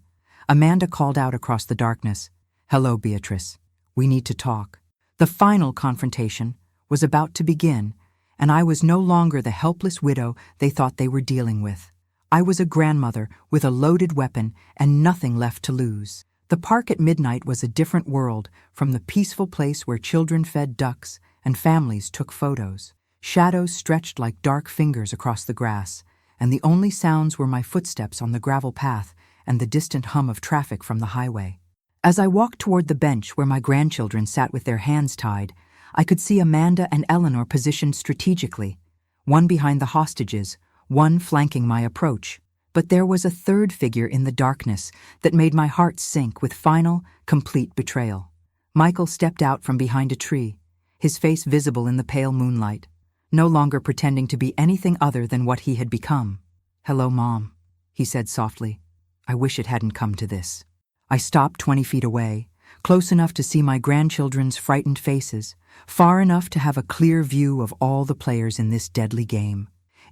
Amanda called out across the darkness, "Hello, Beatrice. We need to talk." The final confrontation was about to begin, and I was no longer the helpless widow they thought they were dealing with. I was a grandmother with a loaded weapon and nothing left to lose. The park at midnight was a different world from the peaceful place where children fed ducks and families took photos. Shadows stretched like dark fingers across the grass, and the only sounds were my footsteps on the gravel path and the distant hum of traffic from the highway. As I walked toward the bench where my grandchildren sat with their hands tied, I could see Amanda and Eleanor positioned strategically, one behind the hostages, one flanking my approach. But there was a third figure in the darkness that made my heart sink with final, complete betrayal. Michael stepped out from behind a tree, his face visible in the pale moonlight, no longer pretending to be anything other than what he had become. "Hello, Mom," he said softly. "I wish it hadn't come to this." I stopped 20 feet away, close enough to see my grandchildren's frightened faces, far enough to have a clear view of all the players in this deadly game.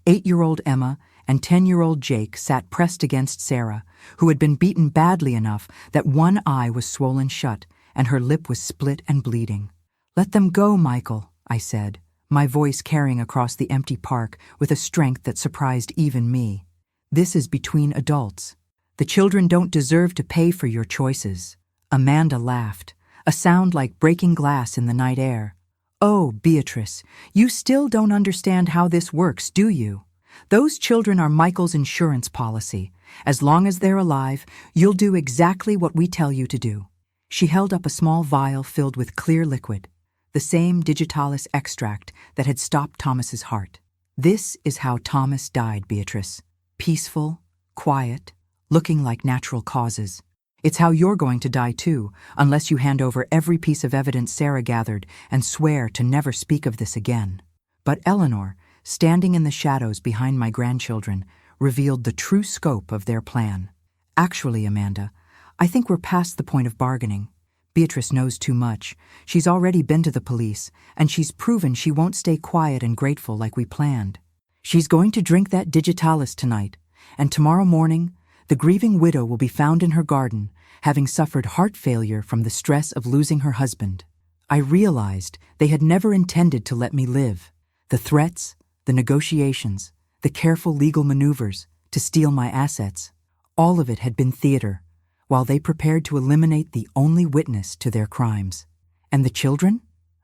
8-year-old Emma and 10-year-old Jake sat pressed against Sarah, who had been beaten badly enough that one eye was swollen shut and her lip was split and bleeding. "Let them go, Michael," I said, my voice carrying across the empty park with a strength that surprised even me. "This is between adults. The children don't deserve to pay for your choices." Amanda laughed, a sound like breaking glass in the night air. "Oh, Beatrice, you still don't understand how this works, do you? Those children are Michael's insurance policy. As long as they're alive, you'll do exactly what we tell you to do." She held up a small vial filled with clear liquid, the same digitalis extract that had stopped Thomas's heart. "This is how Thomas died, Beatrice. Peaceful, quiet, looking like natural causes. It's how you're going to die too, unless you hand over every piece of evidence Sarah gathered and swear to never speak of this again." But Eleanor, standing in the shadows behind my grandchildren, revealed the true scope of their plan. "Actually, Amanda, I think we're past the point of bargaining. Beatrice knows too much. She's already been to the police, and she's proven she won't stay quiet and grateful like we planned. She's going to drink that digitalis tonight, and tomorrow morning, the grieving widow will be found in her garden, having suffered heart failure from the stress of losing her husband." I realized they had never intended to let me live. The threats, the negotiations, the careful legal maneuvers to steal my assets, all of it had been theater, while they prepared to eliminate the only witness to their crimes. "And the children?"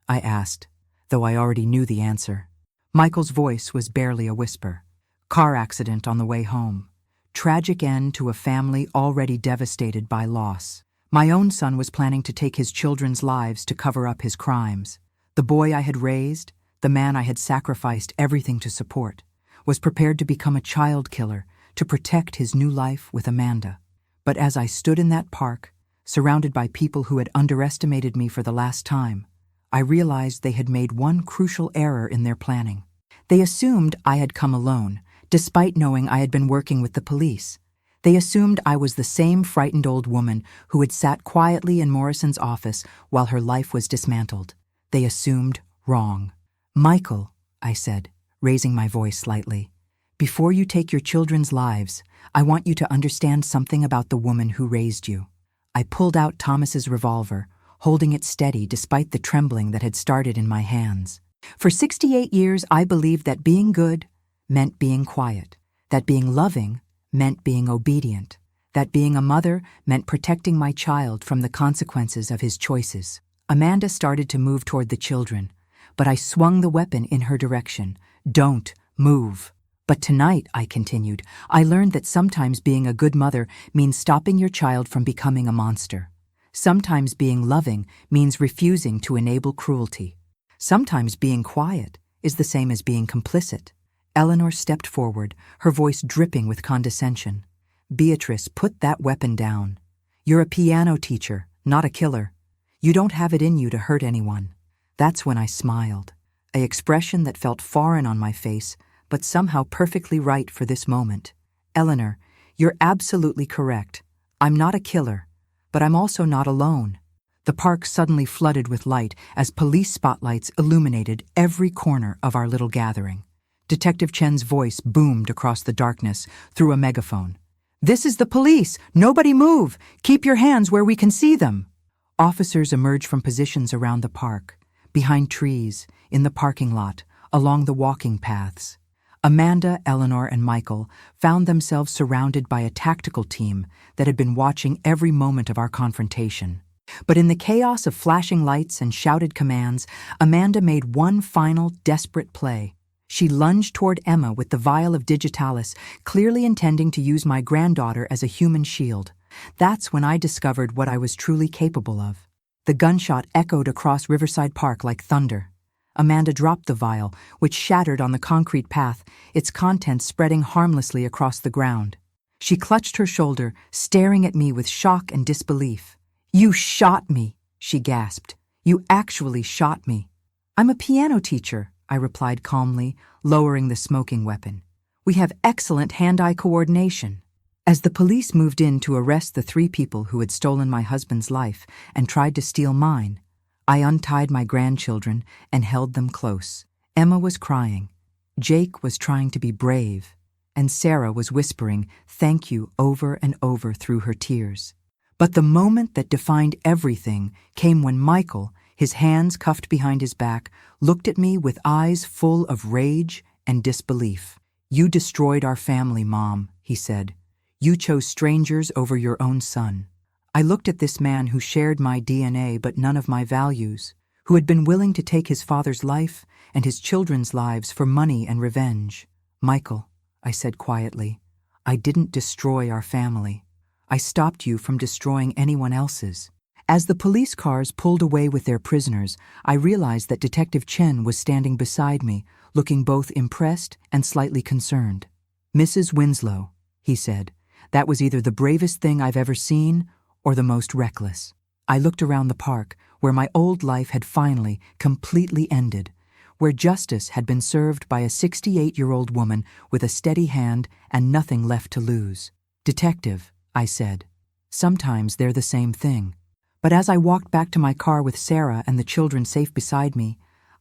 I asked, though I already knew the answer. Michael's voice was barely a whisper. "Car accident on the way home. Tragic end to a family already devastated by loss. My own son was planning to take his children's lives to cover up his crimes. The boy I had raised, the man I had sacrificed everything to support, was prepared to become a child killer to protect his new life with Amanda. But as I stood in that park, surrounded by people who had underestimated me for the last time, I realized they had made one crucial error in their planning. They assumed I had come alone, despite knowing I had been working with the police. They assumed I was the same frightened old woman who had sat quietly in Morrison's office while her life was dismantled. They assumed wrong. "Michael," I said, raising my voice slightly, "before you take your children's lives, I want you to understand something about the woman who raised you." I pulled out Thomas's revolver, holding it steady despite the trembling that had started in my hands. "For 68 years, I believed that being good meant being quiet, that being loving meant being obedient, that being a mother meant protecting my child from the consequences of his choices." Amanda started to move toward the children, but I swung the weapon in her direction. "Don't move." "But tonight," I continued, "I learned that sometimes being a good mother means stopping your child from becoming a monster. Sometimes being loving means refusing to enable cruelty. Sometimes being quiet is the same as being complicit." Eleanor stepped forward, her voice dripping with condescension. "Beatrice, put that weapon down. You're a piano teacher, not a killer. You don't have it in you to hurt anyone." That's when I smiled, an expression that felt foreign on my face, but somehow perfectly right for this moment. Eleanor, you're absolutely correct. I'm not a killer, but I'm also not alone. The park suddenly flooded with light as police spotlights illuminated every corner of our little gathering. Detective Chen's voice boomed across the darkness through a megaphone. "This is the police! Nobody move! Keep your hands where we can see them!" Officers emerged from positions around the park, behind trees, in the parking lot, along the walking paths. Amanda, Eleanor, and Michael found themselves surrounded by a tactical team that had been watching every moment of our confrontation. But in the chaos of flashing lights and shouted commands, Amanda made one final desperate play. She lunged toward Emma with the vial of digitalis, clearly intending to use my granddaughter as a human shield. That's when I discovered what I was truly capable of. The gunshot echoed across Riverside Park like thunder. Amanda dropped the vial, which shattered on the concrete path, its contents spreading harmlessly across the ground. She clutched her shoulder, staring at me with shock and disbelief. "You shot me," she gasped. "You actually shot me." "I'm a piano teacher," I replied calmly, lowering the smoking weapon. "We have excellent hand-eye coordination." As the police moved in to arrest the 3 people who had stolen my husband's life and tried to steal mine, I untied my grandchildren and held them close. Emma was crying. Jake was trying to be brave, and Sarah was whispering "thank you" over and over through her tears. But the moment that defined everything came when Michael, his hands cuffed behind his back, looked at me with eyes full of rage and disbelief. "You destroyed our family, Mom," he said. "You chose strangers over your own son." I looked at this man who shared my DNA but none of my values, who had been willing to take his father's life and his children's lives for money and revenge. "Michael," I said quietly, "I didn't destroy our family. I stopped you from destroying anyone else's." As the police cars pulled away with their prisoners, I realized that Detective Chen was standing beside me, looking both impressed and slightly concerned. "Mrs. Winslow," he said, "that was either the bravest thing I've ever seen or the most reckless." I looked around the park, where my old life had finally, completely ended, where justice had been served by a 68-year-old woman with a steady hand and nothing left to lose. "Detective," I said, "sometimes they're the same thing." But as I walked back to my car with Sarah and the children safe beside me,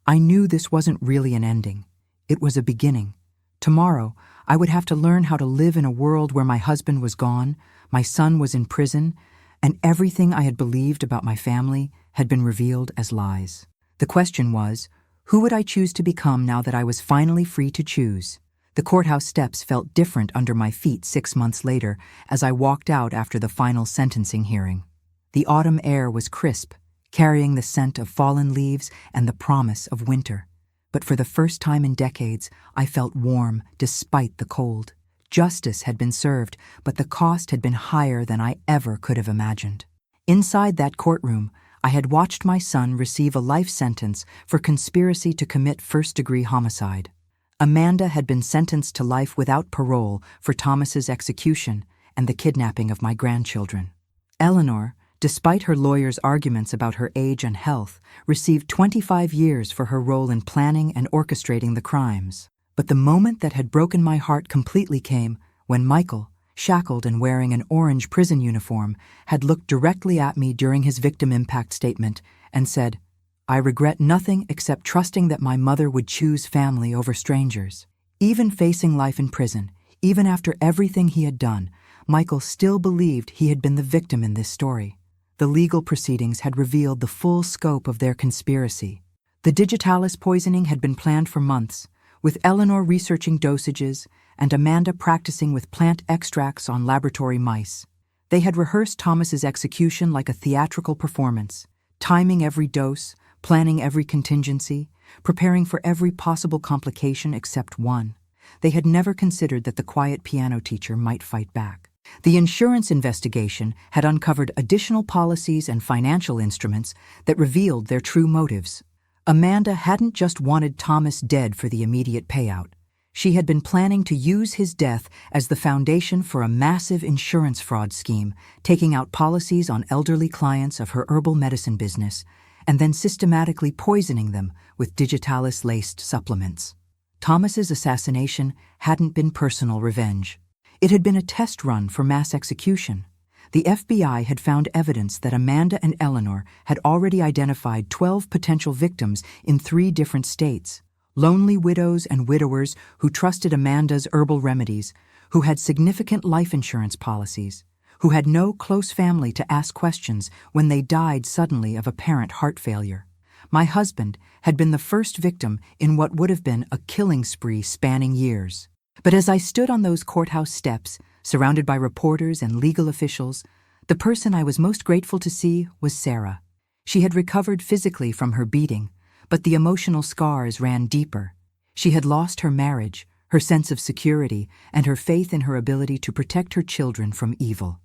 I knew this wasn't really an ending. It was a beginning. Tomorrow, I would have to learn how to live in a world where my husband was gone, my son was in prison, and everything I had believed about my family had been revealed as lies. The question was, who would I choose to become now that I was finally free to choose? The courthouse steps felt different under my feet 6 months later as I walked out after the final sentencing hearing. The autumn air was crisp, carrying the scent of fallen leaves and the promise of winter. But for the first time in decades, I felt warm despite the cold. Justice had been served, but the cost had been higher than I ever could have imagined. Inside that courtroom, I had watched my son receive a life sentence for conspiracy to commit first-degree homicide. Amanda had been sentenced to life without parole for Thomas's execution and the kidnapping of my grandchildren. Eleanor, despite her lawyer's arguments about her age and health, received 25 years for her role in planning and orchestrating the crimes. But the moment that had broken my heart completely came when Michael, shackled and wearing an orange prison uniform, had looked directly at me during his victim impact statement and said, "I regret nothing except trusting that my mother would choose family over strangers." Even facing life in prison, even after everything he had done, Michael still believed he had been the victim in this story. The legal proceedings had revealed the full scope of their conspiracy. The digitalis poisoning had been planned for months, with Eleanor researching dosages and Amanda practicing with plant extracts on laboratory mice. They had rehearsed Thomas's execution like a theatrical performance, timing every dose, planning every contingency, preparing for every possible complication except one. They had never considered that the quiet piano teacher might fight back. The insurance investigation had uncovered additional policies and financial instruments that revealed their true motives. Amanda hadn't just wanted Thomas dead for the immediate payout. She had been planning to use his death as the foundation for a massive insurance fraud scheme, taking out policies on elderly clients of her herbal medicine business, and then systematically poisoning them with digitalis-laced supplements. Thomas's assassination hadn't been personal revenge. It had been a test run for mass execution. The FBI had found evidence that Amanda and Eleanor had already identified 12 potential victims in 3 different states. Lonely widows and widowers who trusted Amanda's herbal remedies, who had significant life insurance policies, who had no close family to ask questions when they died suddenly of apparent heart failure. My husband had been the first victim in what would have been a killing spree spanning years. But as I stood on those courthouse steps, surrounded by reporters and legal officials, the person I was most grateful to see was Sarah. She had recovered physically from her beating, but the emotional scars ran deeper. She had lost her marriage, her sense of security, and her faith in her ability to protect her children from evil.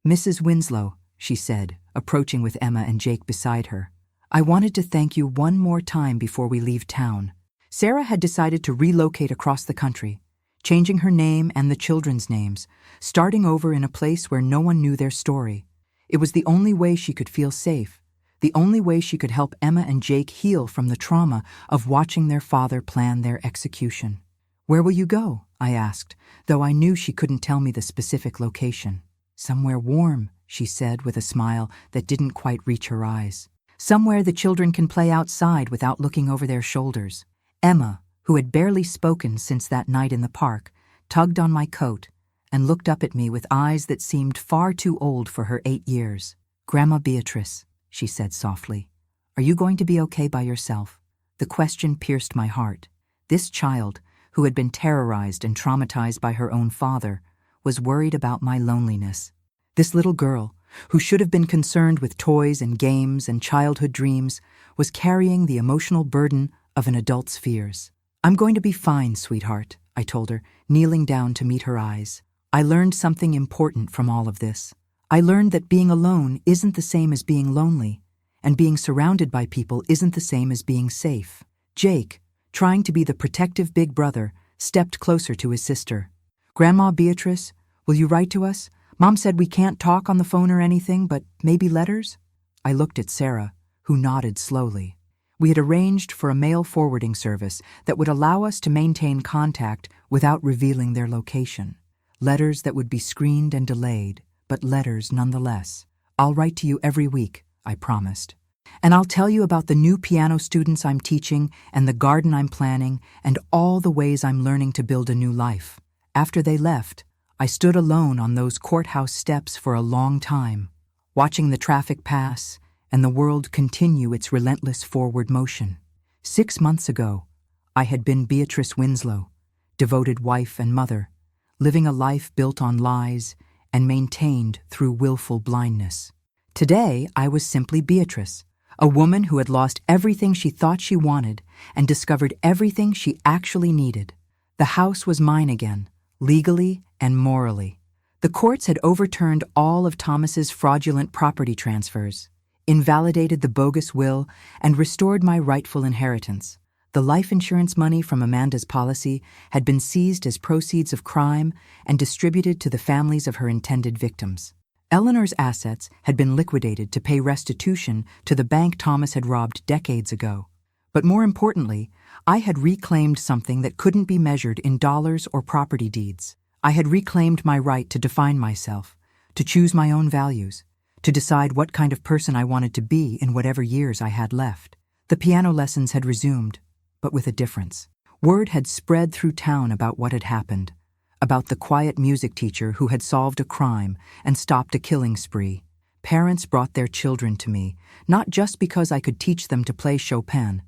"Mrs. Winslow," she said, approaching with Emma and Jake beside her, "I wanted to thank you one more time before we leave town." Sarah had decided to relocate across the country, changing her name and the children's names, starting over in a place where no one knew their story. It was the only way she could feel safe, the only way she could help Emma and Jake heal from the trauma of watching their father plan their execution. "Where will you go?" I asked, though I knew she couldn't tell me the specific location. "Somewhere warm," she said with a smile that didn't quite reach her eyes. "Somewhere the children can play outside without looking over their shoulders." Emma, who had barely spoken since that night in the park, tugged on my coat and looked up at me with eyes that seemed far too old for her 8 years. "Grandma Beatrice," she said softly, "are you going to be okay by yourself?" The question pierced my heart. This child, who had been terrorized and traumatized by her own father, was worried about my loneliness. This little girl, who should have been concerned with toys and games and childhood dreams, was carrying the emotional burden of an adult's fears. "I'm going to be fine, sweetheart," I told her, kneeling down to meet her eyes. I learned something important from all of this. I learned that being alone isn't the same as being lonely, and being surrounded by people isn't the same as being safe. Jake, trying to be the protective big brother, stepped closer to his sister. "Grandma Beatrice, will you write to us? Mom said we can't talk on the phone or anything, but maybe letters?" I looked at Sarah, who nodded slowly. We had arranged for a mail forwarding service that would allow us to maintain contact without revealing their location. Letters that would be screened and delayed, but letters nonetheless. "I'll write to you every week," I promised. "And I'll tell you about the new piano students I'm teaching and the garden I'm planning and all the ways I'm learning to build a new life." After they left, I stood alone on those courthouse steps for a long time, watching the traffic pass and the world continue its relentless forward motion. 6 months ago, I had been Beatrice Winslow, devoted wife and mother, living a life built on lies and maintained through willful blindness. Today, I was simply Beatrice, a woman who had lost everything she thought she wanted and discovered everything she actually needed. The house was mine again, legally and morally. The courts had overturned all of Thomas's fraudulent property transfers, invalidated the bogus will, and restored my rightful inheritance. The life insurance money from Amanda's policy had been seized as proceeds of crime and distributed to the families of her intended victims. Eleanor's assets had been liquidated to pay restitution to the bank Thomas had robbed decades ago. But more importantly, I had reclaimed something that couldn't be measured in dollars or property deeds. I had reclaimed my right to define myself, to choose my own values, to decide what kind of person I wanted to be in whatever years I had left. The piano lessons had resumed, but with a difference. Word had spread through town about what had happened, about the quiet music teacher who had solved a crime and stopped a killing spree. Parents brought their children to me, not just because I could teach them to play Chopin,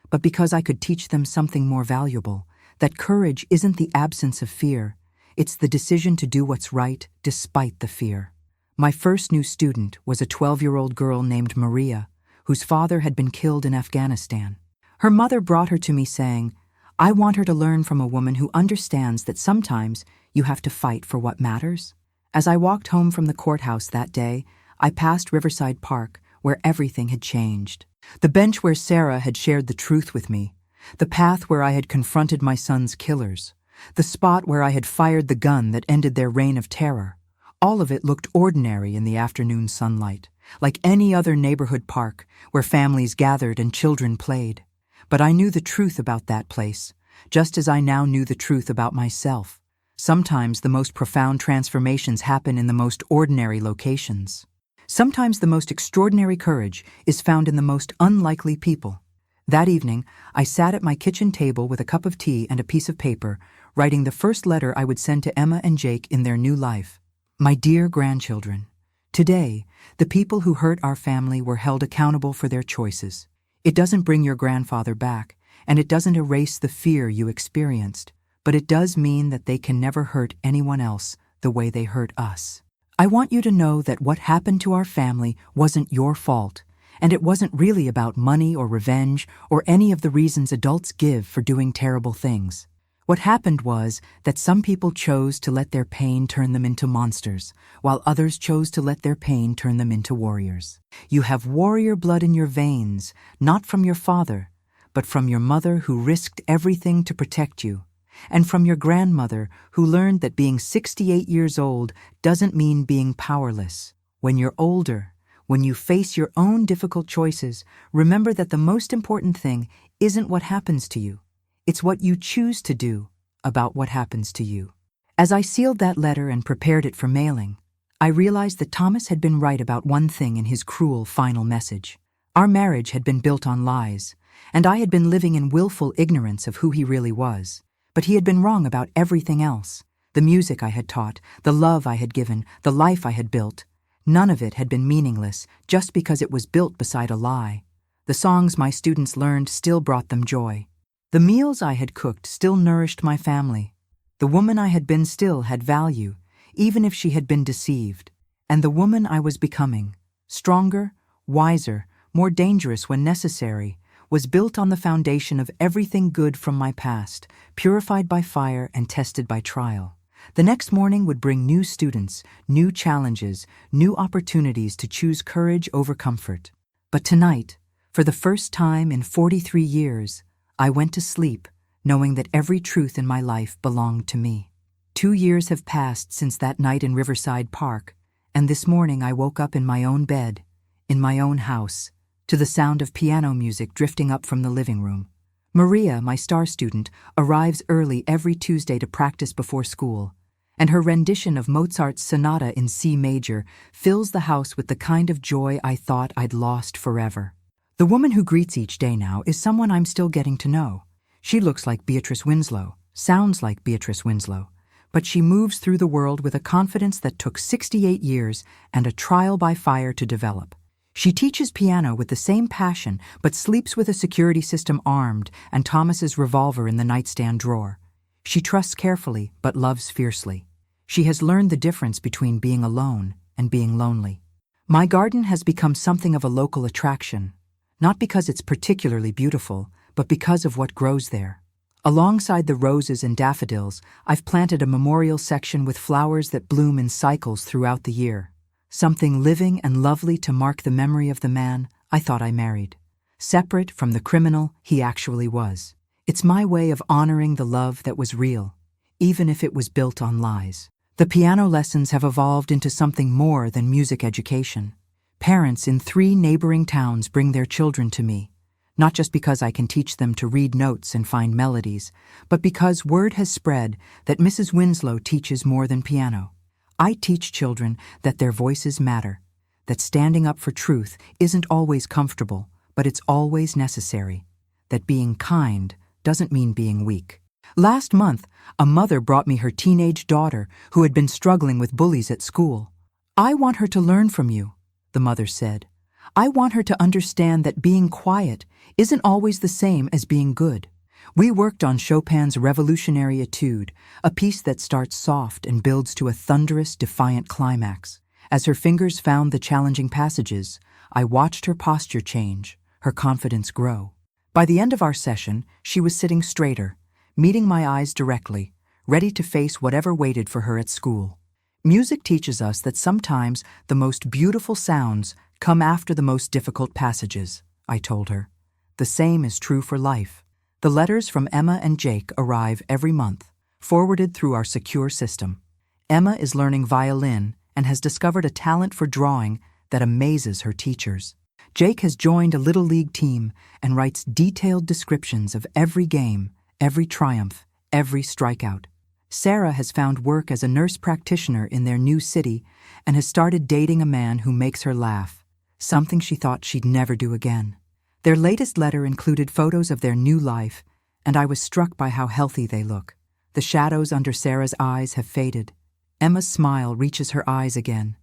but because I could teach them something more valuable, that courage isn't the absence of fear, it's the decision to do what's right despite the fear. My first new student was a 12-year-old girl named Maria, whose father had been killed in Afghanistan. Her mother brought her to me saying, "I want her to learn from a woman who understands that sometimes you have to fight for what matters." As I walked home from the courthouse that day, I passed Riverside Park, where everything had changed. The bench where Sarah had shared the truth with me, the path where I had confronted my son's killers, the spot where I had fired the gun that ended their reign of terror. All of it looked ordinary in the afternoon sunlight, like any other neighborhood park where families gathered and children played. But I knew the truth about that place, just as I now knew the truth about myself. Sometimes the most profound transformations happen in the most ordinary locations. Sometimes the most extraordinary courage is found in the most unlikely people. That evening, I sat at my kitchen table with a cup of tea and a piece of paper, writing the first letter I would send to Emma and Jake in their new life. My dear grandchildren, today, the people who hurt our family were held accountable for their choices. It doesn't bring your grandfather back, and it doesn't erase the fear you experienced, but it does mean that they can never hurt anyone else the way they hurt us. I want you to know that what happened to our family wasn't your fault, and it wasn't really about money or revenge or any of the reasons adults give for doing terrible things. What happened was that some people chose to let their pain turn them into monsters, while others chose to let their pain turn them into warriors. You have warrior blood in your veins, not from your father, but from your mother who risked everything to protect you, and from your grandmother who learned that being 68 years old doesn't mean being powerless. When you're older, when you face your own difficult choices, remember that the most important thing isn't what happens to you. It's what you choose to do about what happens to you. As I sealed that letter and prepared it for mailing, I realized that Thomas had been right about one thing in his cruel final message. Our marriage had been built on lies, and I had been living in willful ignorance of who he really was. But he had been wrong about everything else. The music I had taught, the love I had given, the life I had built. None of it had been meaningless just because it was built beside a lie. The songs my students learned still brought them joy. The meals I had cooked still nourished my family. The woman I had been still had value, even if she had been deceived. And the woman I was becoming, stronger, wiser, more dangerous when necessary, was built on the foundation of everything good from my past, purified by fire and tested by trial. The next morning would bring new students, new challenges, new opportunities to choose courage over comfort. But tonight, for the first time in 43 years, I went to sleep, knowing that every truth in my life belonged to me. 2 years have passed since that night in Riverside Park, and this morning I woke up in my own bed, in my own house, to the sound of piano music drifting up from the living room. Maria, my star student, arrives early every Tuesday to practice before school, and her rendition of Mozart's Sonata in C major fills the house with the kind of joy I thought I'd lost forever. The woman who greets each day now is someone I'm still getting to know. She looks like Beatrice Winslow, sounds like Beatrice Winslow, but she moves through the world with a confidence that took 68 years and a trial by fire to develop. She teaches piano with the same passion, but sleeps with a security system armed and Thomas's revolver in the nightstand drawer. She trusts carefully, but loves fiercely. She has learned the difference between being alone and being lonely. My garden has become something of a local attraction, not because it's particularly beautiful, but because of what grows there. Alongside the roses and daffodils, I've planted a memorial section with flowers that bloom in cycles throughout the year. Something living and lovely to mark the memory of the man I thought I married, separate from the criminal he actually was. It's my way of honoring the love that was real, even if it was built on lies. The piano lessons have evolved into something more than music education. Parents in 3 neighboring towns bring their children to me, not just because I can teach them to read notes and find melodies, but because word has spread that Mrs. Winslow teaches more than piano. I teach children that their voices matter, that standing up for truth isn't always comfortable, but it's always necessary, that being kind doesn't mean being weak. Last month, a mother brought me her teenage daughter who had been struggling with bullies at school. "I want her to learn from you," the mother said. "I want her to understand that being quiet isn't always the same as being good." We worked on Chopin's Revolutionary Etude, a piece that starts soft and builds to a thunderous, defiant climax. As her fingers found the challenging passages, I watched her posture change, her confidence grow. By the end of our session, she was sitting straighter, meeting my eyes directly, ready to face whatever waited for her at school. Music teaches us that sometimes the most beautiful sounds come after the most difficult passages, I told her. The same is true for life. The letters from Emma and Jake arrive every month, forwarded through our secure system. Emma is learning violin and has discovered a talent for drawing that amazes her teachers. Jake has joined a Little League team and writes detailed descriptions of every game, every triumph, every strikeout. Sarah has found work as a nurse practitioner in their new city and has started dating a man who makes her laugh, something she thought she'd never do again. Their latest letter included photos of their new life, and I was struck by how healthy they look. The shadows under Sarah's eyes have faded. Emma's smile reaches her eyes again.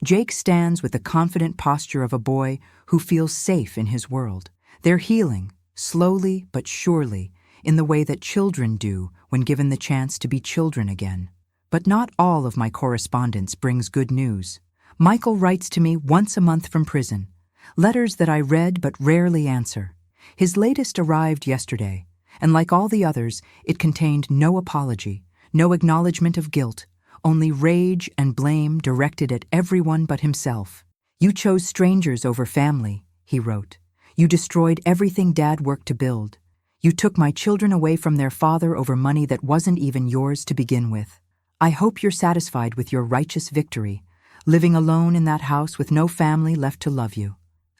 Jake stands with the confident posture of a boy who feels safe in his world. They're healing, slowly but surely, in the way that children do when given the chance to be children again. But not all of my correspondence brings good news. Michael writes to me once a month from prison, letters that I read but rarely answer. His latest arrived yesterday, and like all the others, it contained no apology, no acknowledgement of guilt, only rage and blame directed at everyone but himself. "You chose strangers over family," he wrote. "You destroyed everything Dad worked to build. You took my children away from their father over money that wasn't even yours to begin with. I hope you're satisfied with your righteous victory, living alone in that house with no family left to love you."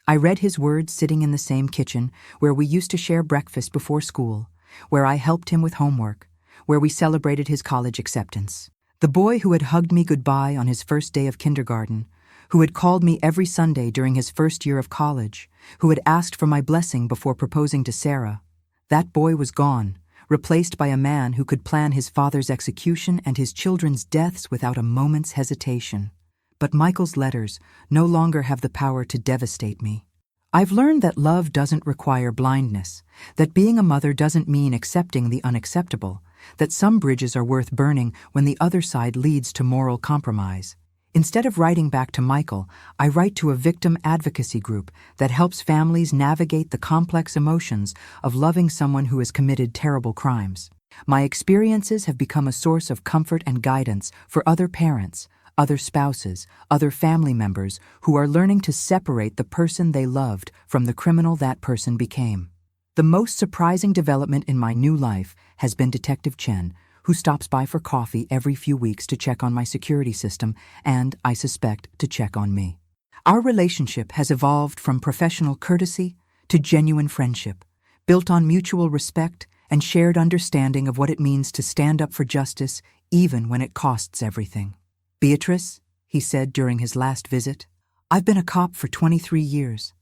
I read his words sitting in the same kitchen where we used to share breakfast before school, where I helped him with homework, where we celebrated his college acceptance. The boy who had hugged me goodbye on his first day of kindergarten, who had called me every Sunday during his first year of college, who had asked for my blessing before proposing to Sarah. That boy was gone, replaced by a man who could plan his father's execution and his children's deaths without a moment's hesitation. But Michael's letters no longer have the power to devastate me. I've learned that love doesn't require blindness, that being a mother doesn't mean accepting the unacceptable, that some bridges are worth burning when the other side leads to moral compromise. Instead of writing back to Michael, I write to a victim advocacy group that helps families navigate the complex emotions of loving someone who has committed terrible crimes. My experiences have become a source of comfort and guidance for other parents, other spouses, other family members who are learning to separate the person they loved from the criminal that person became. The most surprising development in my new life has been Detective Chen, who stops by for coffee every few weeks to check on my security system and, I suspect, to check on me. Our relationship has evolved from professional courtesy to genuine friendship, built on mutual respect and shared understanding of what it means to stand up for justice even when it costs everything. "Beatrice," he said during his last visit, "I've been a cop for 23 years,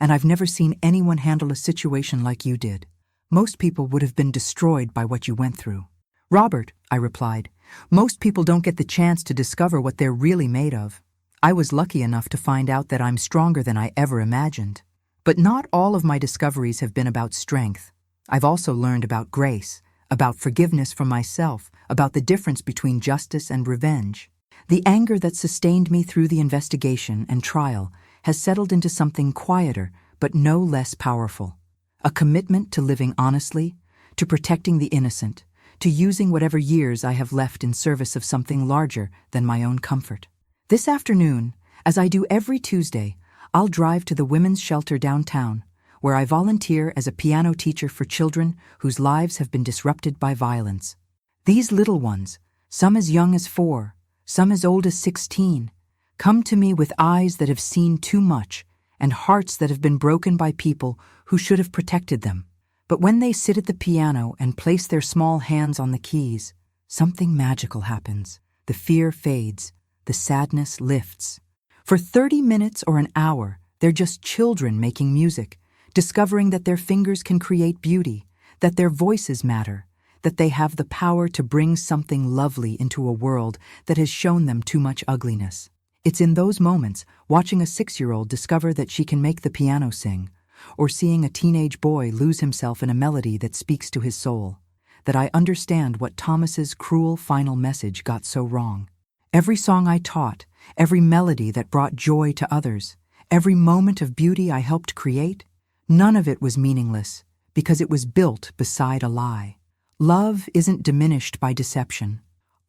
and I've never seen anyone handle a situation like you did. Most people would have been destroyed by what you went through." "Robert," I replied, "most people don't get the chance to discover what they're really made of. I was lucky enough to find out that I'm stronger than I ever imagined. But not all of my discoveries have been about strength. I've also learned about grace, about forgiveness for myself, about the difference between justice and revenge. The anger that sustained me through the investigation and trial has settled into something quieter but no less powerful. A commitment to living honestly, to protecting the innocent, to using whatever years I have left in service of something larger than my own comfort. This afternoon, as I do every Tuesday, I'll drive to the women's shelter downtown, where I volunteer as a piano teacher for children whose lives have been disrupted by violence. These little ones, some as young as 4, some as old as 16, come to me with eyes that have seen too much and hearts that have been broken by people who should have protected them. But when they sit at the piano and place their small hands on the keys, something magical happens. The fear fades, the sadness lifts. For 30 minutes or an hour, they're just children making music, discovering that their fingers can create beauty, that their voices matter, that they have the power to bring something lovely into a world that has shown them too much ugliness. It's in those moments, watching a 6-year-old discover that she can make the piano sing, or seeing a teenage boy lose himself in a melody that speaks to his soul, that I understand what Thomas's cruel final message got so wrong. Every song I taught, every melody that brought joy to others, every moment of beauty I helped create, none of it was meaningless because it was built beside a lie. Love isn't diminished by deception.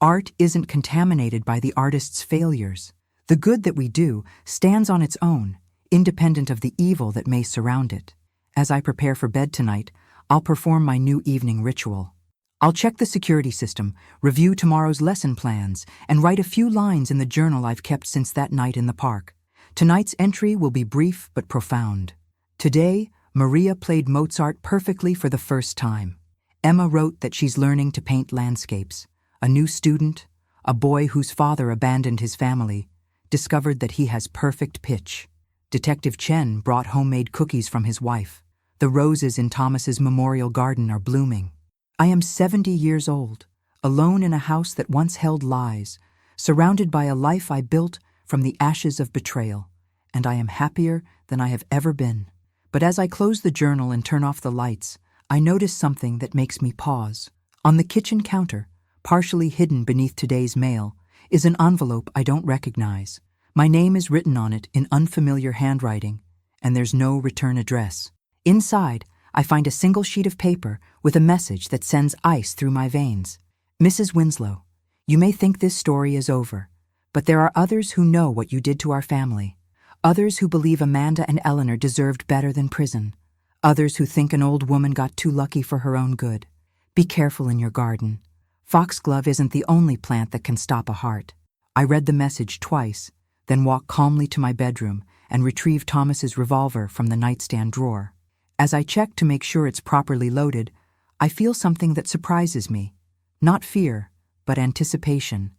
Art isn't contaminated by the artist's failures. The good that we do stands on its own, independent of the evil that may surround it. As I prepare for bed tonight, I'll perform my new evening ritual. I'll check the security system, review tomorrow's lesson plans, and write a few lines in the journal I've kept since that night in the park. Tonight's entry will be brief but profound. Today, Maria played Mozart perfectly for the first time. Emma wrote that she's learning to paint landscapes. a new student, a boy whose father abandoned his family, discovered that he has perfect pitch. Detective Chen brought homemade cookies from his wife. The roses in Thomas's memorial garden are blooming. I am 70 years old, alone in a house that once held lies, surrounded by a life I built from the ashes of betrayal, and I am happier than I have ever been. But as I close the journal and turn off the lights, I notice something that makes me pause. On the kitchen counter, partially hidden beneath today's mail, is an envelope I don't recognize. My name is written on it in unfamiliar handwriting, and there's no return address. Inside, I find a single sheet of paper with a message that sends ice through my veins. Mrs. Winslow, you may think this story is over, but there are others who know what you did to our family. Others who believe Amanda and Eleanor deserved better than prison. Others who think an old woman got too lucky for her own good. Be careful in your garden. Foxglove isn't the only plant that can stop a heart. I read the message twice, then walked calmly to my bedroom and retrieved Thomas's revolver from the nightstand drawer. As I check to make sure it's properly loaded, I feel something that surprises me. Not fear, but anticipation.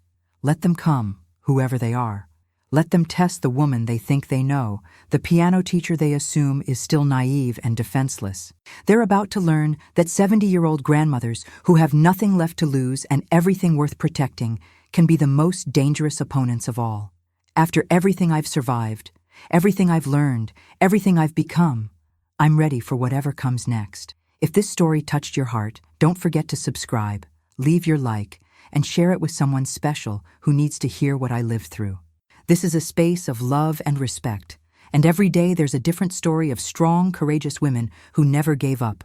Let them come, whoever they are. Let them test the woman they think they know, the piano teacher they assume is still naive and defenseless. They're about to learn that 70-year-old grandmothers who have nothing left to lose and everything worth protecting can be the most dangerous opponents of all. After everything I've survived, everything I've learned, everything I've become, I'm ready for whatever comes next. If this story touched your heart, don't forget to subscribe, leave your like, and share it with someone special who needs to hear what I lived through. This is a space of love and respect, and every day there's a different story of strong, courageous women who never gave up.